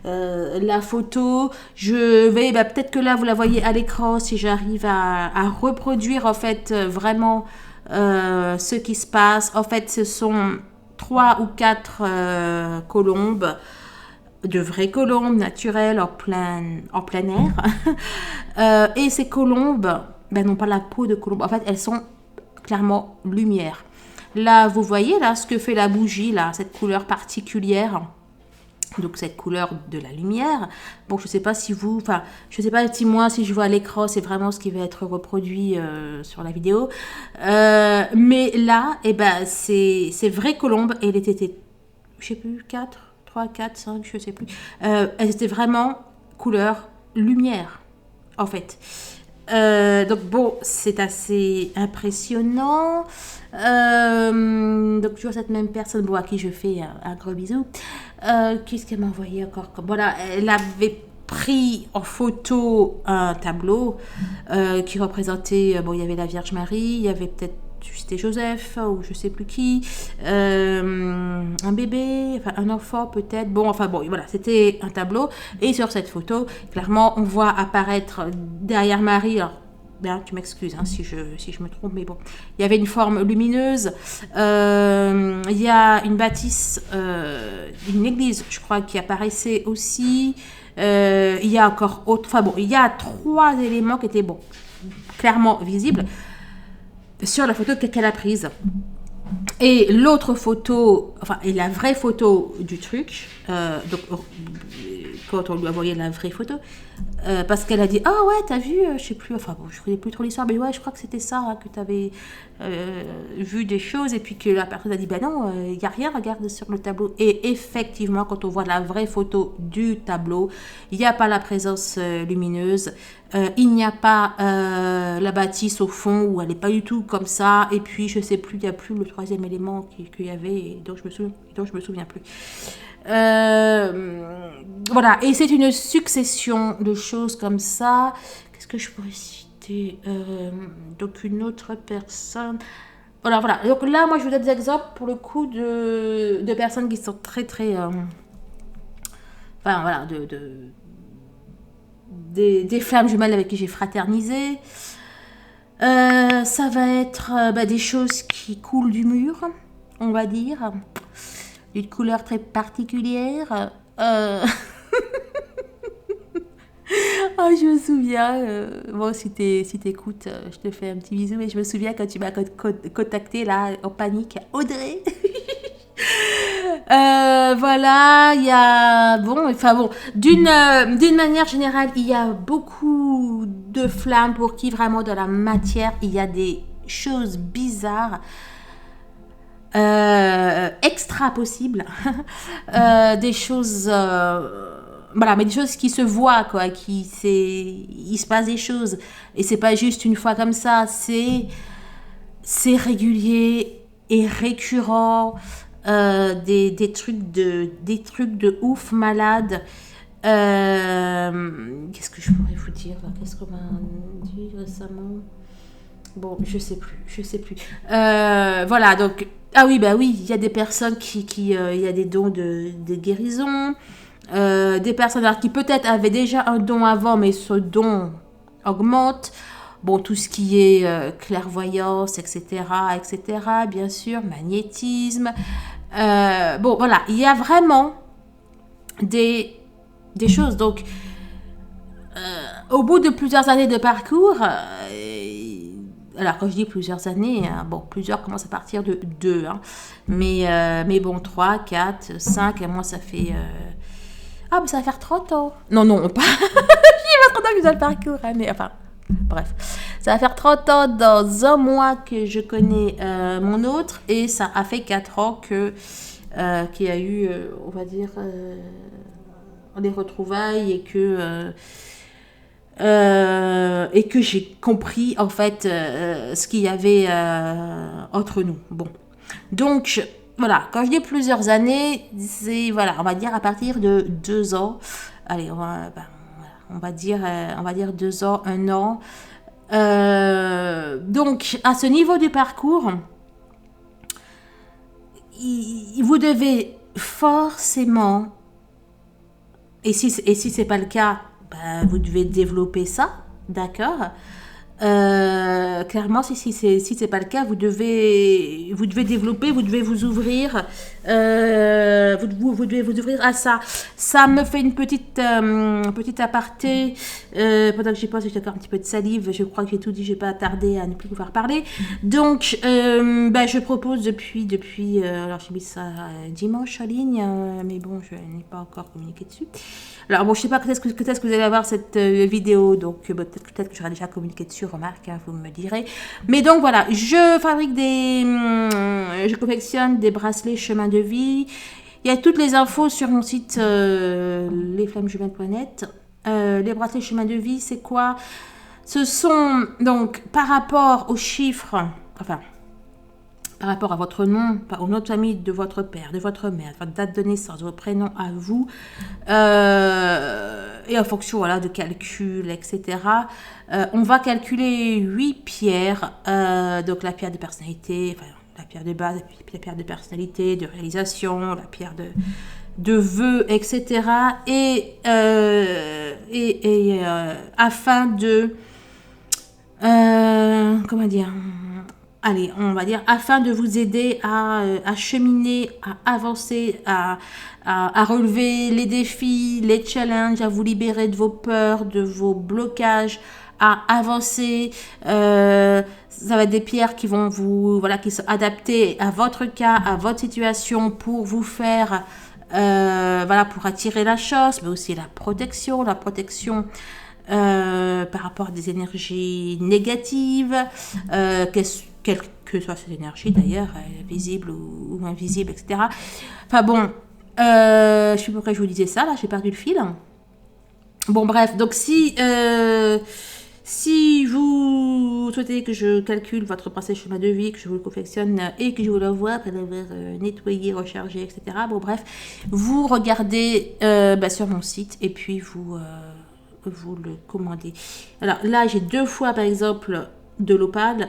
S1: la photo. Je vais, peut-être que là vous la voyez à l'écran si j'arrive à reproduire en fait vraiment ce qui se passe. En fait, ce sont 3 ou 4 colombes, de vraies colombes naturelles en plein air. Et ces colombes, n'ont pas la peau de colombe. En fait, elles sont clairement lumière. Là, vous voyez là ce que fait la bougie, là, cette couleur particulière. Donc cette couleur de la lumière. Bon, je sais pas si vous, enfin, je sais pas si moi, si je vois à l'écran, c'est vraiment ce qui va être reproduit sur la vidéo. Mais là, eh ben, c'est vraie colombe et elle était, je sais plus, 4, 3, 4, 5, je sais plus. Elle était vraiment couleur lumière, en fait. Donc bon, c'est assez impressionnant. Donc je vois cette même personne, bon, à qui je fais un gros bisou. Qu'est-ce qu'elle m'a envoyé encore comme... Voilà, elle avait pris en photo un tableau qui représentait, bon, il y avait la Vierge Marie, il y avait peut-être c'était Joseph ou je sais plus qui, un bébé, enfin un enfant peut-être, bon enfin bon voilà, c'était un tableau et sur cette photo clairement on voit apparaître derrière Marie, alors ben, tu m'excuses hein, si je me trompe, mais bon, il y avait une forme lumineuse, il y a une bâtisse, une église je crois qui apparaissait aussi, il y a encore autre, enfin bon, il y a 3 éléments qui étaient bon, clairement visibles sur la photo qu'elle a prise. Et l'autre photo, enfin, et la vraie photo du truc, donc quand on lui a envoyé la vraie photo, parce qu'elle a dit ah ouais t'as vu, je sais plus, enfin bon je connais plus trop l'histoire, mais ouais je crois que c'était ça hein, que t'avais vu des choses, et puis que la personne a dit ben non il y a rien, regarde sur le tableau, et effectivement quand on voit la vraie photo du tableau, il n'y a pas la présence lumineuse, il n'y a pas la bâtisse au fond où elle n'est pas du tout comme ça, et puis je sais plus, il n'y a plus le 3e élément qu'il y avait et dont je me souviens plus. Voilà, et c'est une succession de choses comme ça. Qu'est-ce que je pourrais citer, donc une autre personne. Voilà. Donc là, moi, je vous donne des exemples pour le coup de personnes qui sont très, très. Enfin, voilà, des flammes jumelles avec qui j'ai fraternisé. Ça va être des choses qui coulent du mur, on va dire. D'une couleur très particulière. Oh, je me souviens, bon, si t'écoutes, je te fais un petit bisou, mais je me souviens quand tu m'as contacté là, en panique, Audrey. Voilà, il y a, bon, enfin bon, d'une manière générale, il y a beaucoup de flammes pour qui vraiment dans la matière, il y a des choses bizarres. Extra possible, des choses voilà, mais des choses qui se voient quoi, il se passe des choses et c'est pas juste une fois comme ça, c'est régulier et récurrent, des trucs de ouf malade. Qu'est-ce que je pourrais vous dire là, qu'est-ce qu'on m'a dit récemment? Bon, je sais plus. Voilà, donc, ah oui, bah oui, il y a des personnes il y a des dons de guérison, des personnes alors, qui peut-être avaient déjà un don avant, mais ce don augmente. Bon, tout ce qui est clairvoyance, etc., bien sûr, magnétisme. Bon, voilà, il y a vraiment des choses. Donc, au bout de plusieurs années de parcours, alors quand je dis plusieurs années, hein, bon, plusieurs commencent à partir de 2, hein, mais bon, 3, 4, 5, et moi ça fait... Ah, mais ça va faire 30 ans. Non, pas... J'ai pas 30 ans que je dois le parcours, hein, mais enfin, bref. Ça va faire 30 ans dans un mois que je connais mon autre, et ça a fait 4 ans qu'il y a eu, on va dire, des retrouvailles, et que j'ai compris en fait ce qu'il y avait entre nous. Bon, donc voilà, quand je dis plusieurs années, c'est voilà, on va dire à partir de 2 ans. Allez, on va dire 2 ans, 1 an. Donc à ce niveau du parcours, vous devez forcément, et si c'est pas le cas, vous devez développer ça, d'accord. Clairement, si c'est pas le cas, vous devez développer, vous devez vous ouvrir Vous devez vous ouvrir à ça. Ça me fait une petite aparté. Pendant que j'y pense, j'ai encore un petit peu de salive. Je crois que j'ai tout dit. Je vais pas tarder à ne plus pouvoir parler. Donc, je propose depuis alors j'ai mis ça dimanche en ligne, mais bon, je n'ai pas encore communiqué dessus. Alors bon, je sais pas quand est-ce que vous allez avoir cette vidéo, donc peut-être que j'aurai déjà communiqué dessus, remarque, hein, vous me direz. Mais donc voilà, je fabrique je confectionne des bracelets chemin de vie. Il y a toutes les infos sur mon site lesflammesjumelles.net. Les bracelets chemin de vie, c'est quoi? Ce sont donc par rapport aux chiffres, enfin par rapport à votre nom, au nom de famille de votre père, de votre mère, votre date de naissance, votre prénom à vous, et en fonction voilà, de calcul, etc. On va calculer 8 pierres, donc la pierre de personnalité, enfin, la pierre de base, la pierre de personnalité, de réalisation, la pierre de vœux, etc. Et afin de... comment dire, allez, on va dire, afin de vous aider à cheminer, à avancer, à relever les défis, les challenges, à vous libérer de vos peurs, de vos blocages, à avancer. Ça va être des pierres qui vont qui sont adaptées à votre cas, à votre situation pour vous faire, pour attirer la chance, mais aussi la protection par rapport à des énergies négatives, quelle que soit cette énergie d'ailleurs, visible ou invisible, etc. Enfin bon, je sais pas pourquoi je vous disais ça, là j'ai perdu le fil. Bon bref, donc si vous souhaitez que je calcule votre passé chemin de vie, que je vous le confectionne et que je vous l'envoie après l'avoir nettoyé, rechargé, etc. Bon bref, vous regardez sur mon site et puis vous le commandez. Alors là, j'ai 2 fois par exemple de l'opale,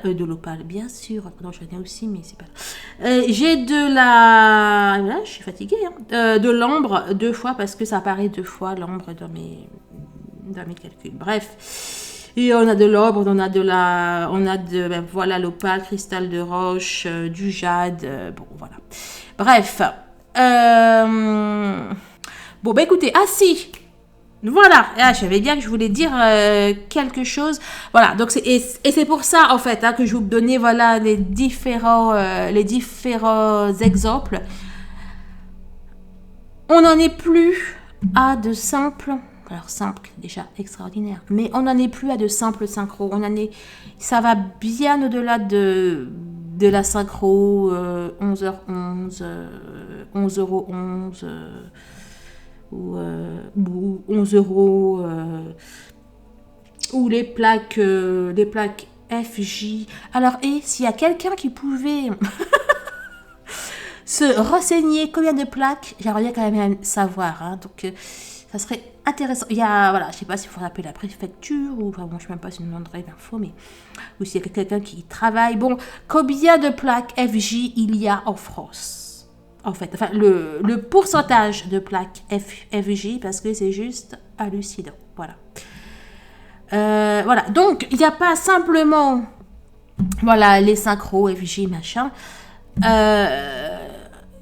S1: bien sûr. Non, j'en ai aussi, mais c'est pas. J'ai de la, là, je suis fatiguée, hein. De l'ambre 2 fois parce que ça apparaît 2 fois l'ambre dans mes calculs. Bref. Et on a de l'ambre, on a voilà, l'opale, cristal de roche, du jade, bon, voilà. Bref. Bon, écoutez, si. Voilà, je savais bien que je voulais dire quelque chose. Voilà, donc c'est pour ça en fait que je vous donnais voilà les différents exemples. On n'en est plus à de simples, alors simple déjà extraordinaire, mais on n'en est plus à de simples synchros. Ça va bien au-delà de la synchro 11h11, 11,11 ou 11 euros, ou les plaques FJ. Alors, s'il y a quelqu'un qui pouvait se renseigner combien de plaques, j'aimerais bien quand même savoir, hein. Donc ça serait intéressant. Il y a, voilà, je sais pas s'il faut appeler la préfecture ou, enfin bon, je sais même pas si on demanderait l'info, mais ou s'il y a quelqu'un qui travaille. Bon, combien de plaques FJ il y a en France? En fait, enfin, le pourcentage de plaques FJ, parce que c'est juste hallucinant. Voilà. Voilà. Donc, il n'y a pas simplement, voilà, les synchros, FJ, machin.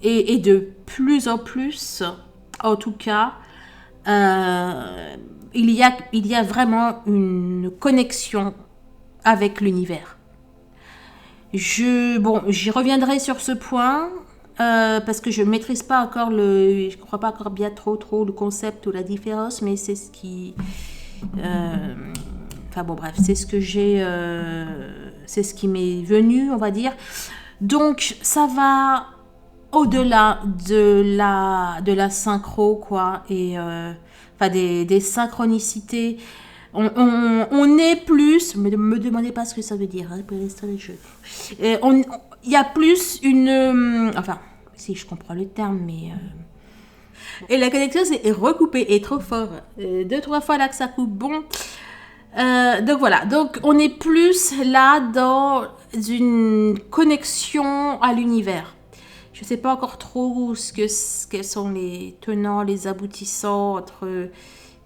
S1: Et de plus en plus, en tout cas, il y a vraiment une connexion avec l'univers. J'y reviendrai sur ce point. Parce que je ne maîtrise pas encore je ne crois pas encore bien trop le concept ou la différence, mais c'est ce qui, enfin bon bref, c'est ce que c'est ce qui m'est venu, on va dire. Donc ça va au-delà de la synchro, quoi, et enfin des synchronicités. On est plus, me demandez pas ce que ça veut dire, hein, pour l'instant les jeux. Il y a plus une, enfin, si je comprends le terme, mais et la connexion c'est recoupé et trop fort, 2-3 fois là que ça coupe, bon. Donc voilà, donc on est plus là dans une connexion à l'univers. Je sais pas encore trop quels sont les tenants, les aboutissants entre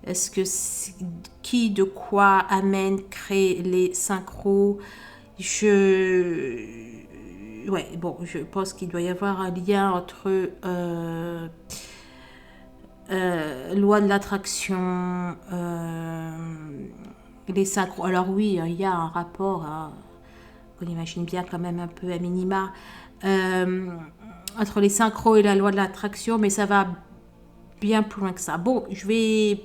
S1: est-ce que qui, de quoi amène, crée les synchros. ouais, bon, je pense qu'il doit y avoir un lien entre loi de l'attraction, les synchros. Alors oui, il y a un rapport, hein, on imagine bien quand même un peu à minima, euh, entre les synchros et la loi de l'attraction, mais ça va bien plus loin que ça. Bon, je vais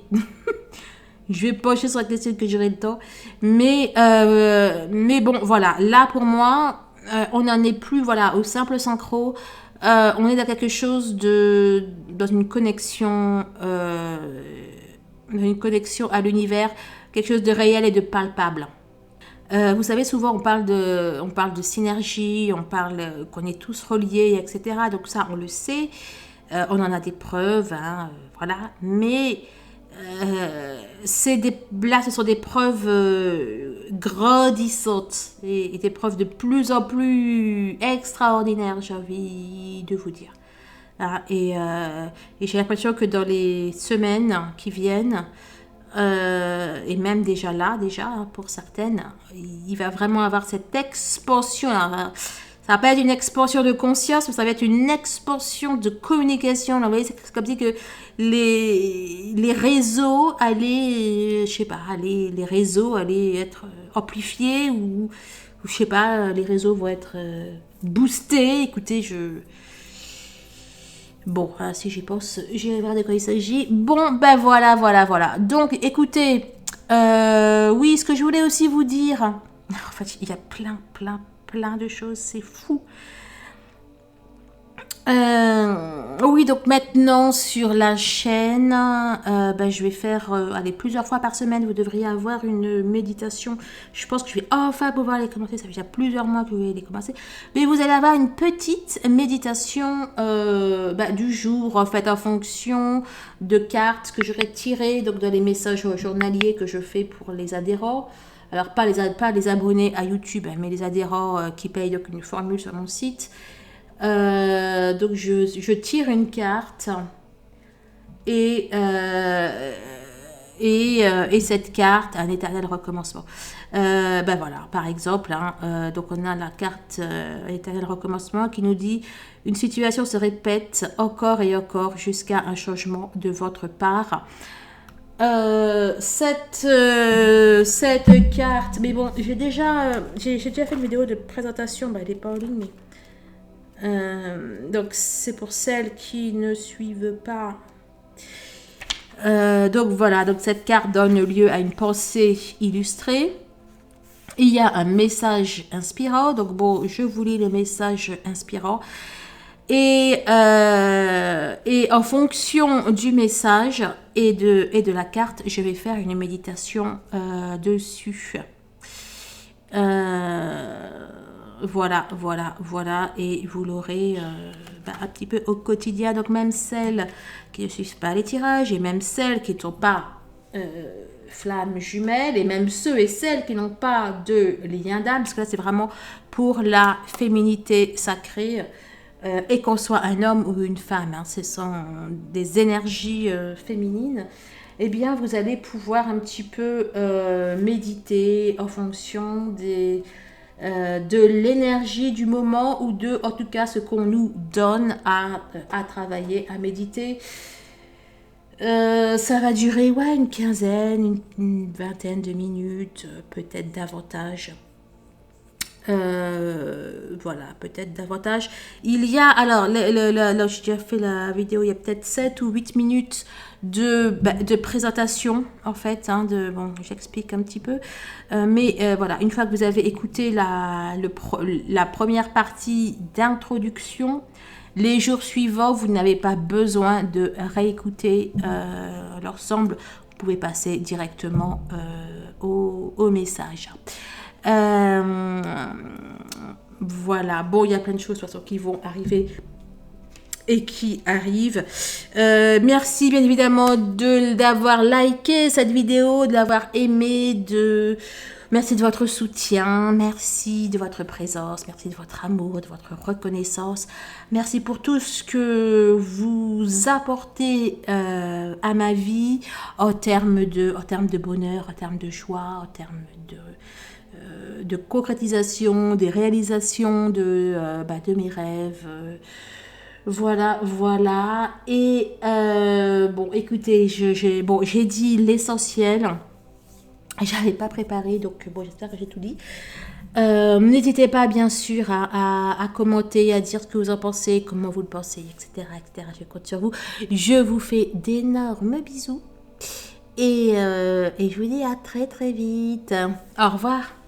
S1: je vais pencher sur la question que j'aurai le temps. Mais bon, voilà. Là, pour moi, on n'en est plus voilà, au simple synchro. On est dans quelque chose de... dans une connexion à l'univers, quelque chose de réel et de palpable. Vous savez, souvent on parle de synergie, on parle qu'on est tous reliés, etc. Donc ça, on le sait, on en a des preuves, hein, voilà. Mais là, ce sont des preuves grandissantes et des preuves de plus en plus extraordinaires, j'ai envie de vous dire. Ah, et j'ai l'impression que dans les semaines qui viennent, et même déjà là, hein, pour certaines, il va vraiment avoir cette expansion. Alors, ça va pas être une expansion de conscience, mais ça va être une expansion de communication. Là, vous voyez, c'est comme si que les réseaux allaient, je sais pas, les réseaux allaient être amplifiés ou je sais pas, les réseaux vont être boostés. Écoutez, bon, si j'y pense, j'irai voir de quoi il s'agit. Bon, ben voilà. Donc, écoutez, oui, ce que je voulais aussi vous dire, en fait, il y a plein de choses, c'est fou. Oui, donc maintenant sur la chaîne, je vais faire plusieurs fois par semaine. Vous devriez avoir une méditation. Je pense que je vais enfin pouvoir les commencer. Ça fait déjà plusieurs mois que je vais les commencer. Mais vous allez avoir une petite méditation du jour, en fait, en fonction de cartes que j'aurai tirées donc dans les messages journaliers que je fais pour les adhérents. Alors, pas les abonnés à YouTube, mais les adhérents qui payent donc une formule sur mon site. Donc je tire une carte et cette carte, un éternel recommencement. Voilà, par exemple, hein, donc on a la carte éternel recommencement qui nous dit une situation se répète encore et encore jusqu'à un changement de votre part. Cette carte, mais bon, j'ai déjà fait une vidéo de présentation, elle n'est pas en ligne, mais donc c'est pour celles qui ne suivent pas. Donc voilà, donc cette carte donne lieu à une pensée illustrée. Il y a un message inspirant. Donc bon, je vous lis les messages inspirants. Et en fonction du message et de la carte, je vais faire une méditation dessus. Voilà, et vous l'aurez un petit peu au quotidien. Donc même celles qui ne suivent pas les tirages, et même celles qui ne sont pas flammes jumelles, et même ceux et celles qui n'ont pas de lien d'âme, parce que là c'est vraiment pour la féminité sacrée, et qu'on soit un homme ou une femme, hein, ce sont des énergies féminines. Eh bien, vous allez pouvoir un petit peu méditer en fonction de l'énergie du moment ou en tout cas, ce qu'on nous donne à travailler, à méditer. Ça va durer une quinzaine, une vingtaine de minutes, peut-être davantage. Voilà, peut-être davantage. Il y a, alors, là, j'ai déjà fait la vidéo, il y a peut-être 7 ou 8 minutes de présentation, en fait. Bon, j'explique un petit peu. Voilà, une fois que vous avez écouté la première partie d'introduction, les jours suivants, vous n'avez pas besoin de réécouter l'ensemble. Vous pouvez passer directement au message. Voilà, bon, il y a plein de choses de toute façon qui vont arriver et qui arrivent. Merci bien évidemment d'avoir liké cette vidéo, de l'avoir aimé, merci de votre soutien, merci de votre présence, merci de votre amour, de votre reconnaissance. Merci pour tout ce que vous apportez à ma vie en termes de bonheur, en termes de joie, en termes de concrétisation, des réalisations de mes rêves. Voilà, voilà. Et bon, écoutez, j'ai dit l'essentiel. J'avais pas préparé, donc bon, j'espère que j'ai tout dit. N'hésitez pas, bien sûr, à commenter, à dire ce que vous en pensez, comment vous le pensez, etc., etc. Je compte sur vous. Je vous fais d'énormes bisous. Et je vous dis à très très vite. Au revoir.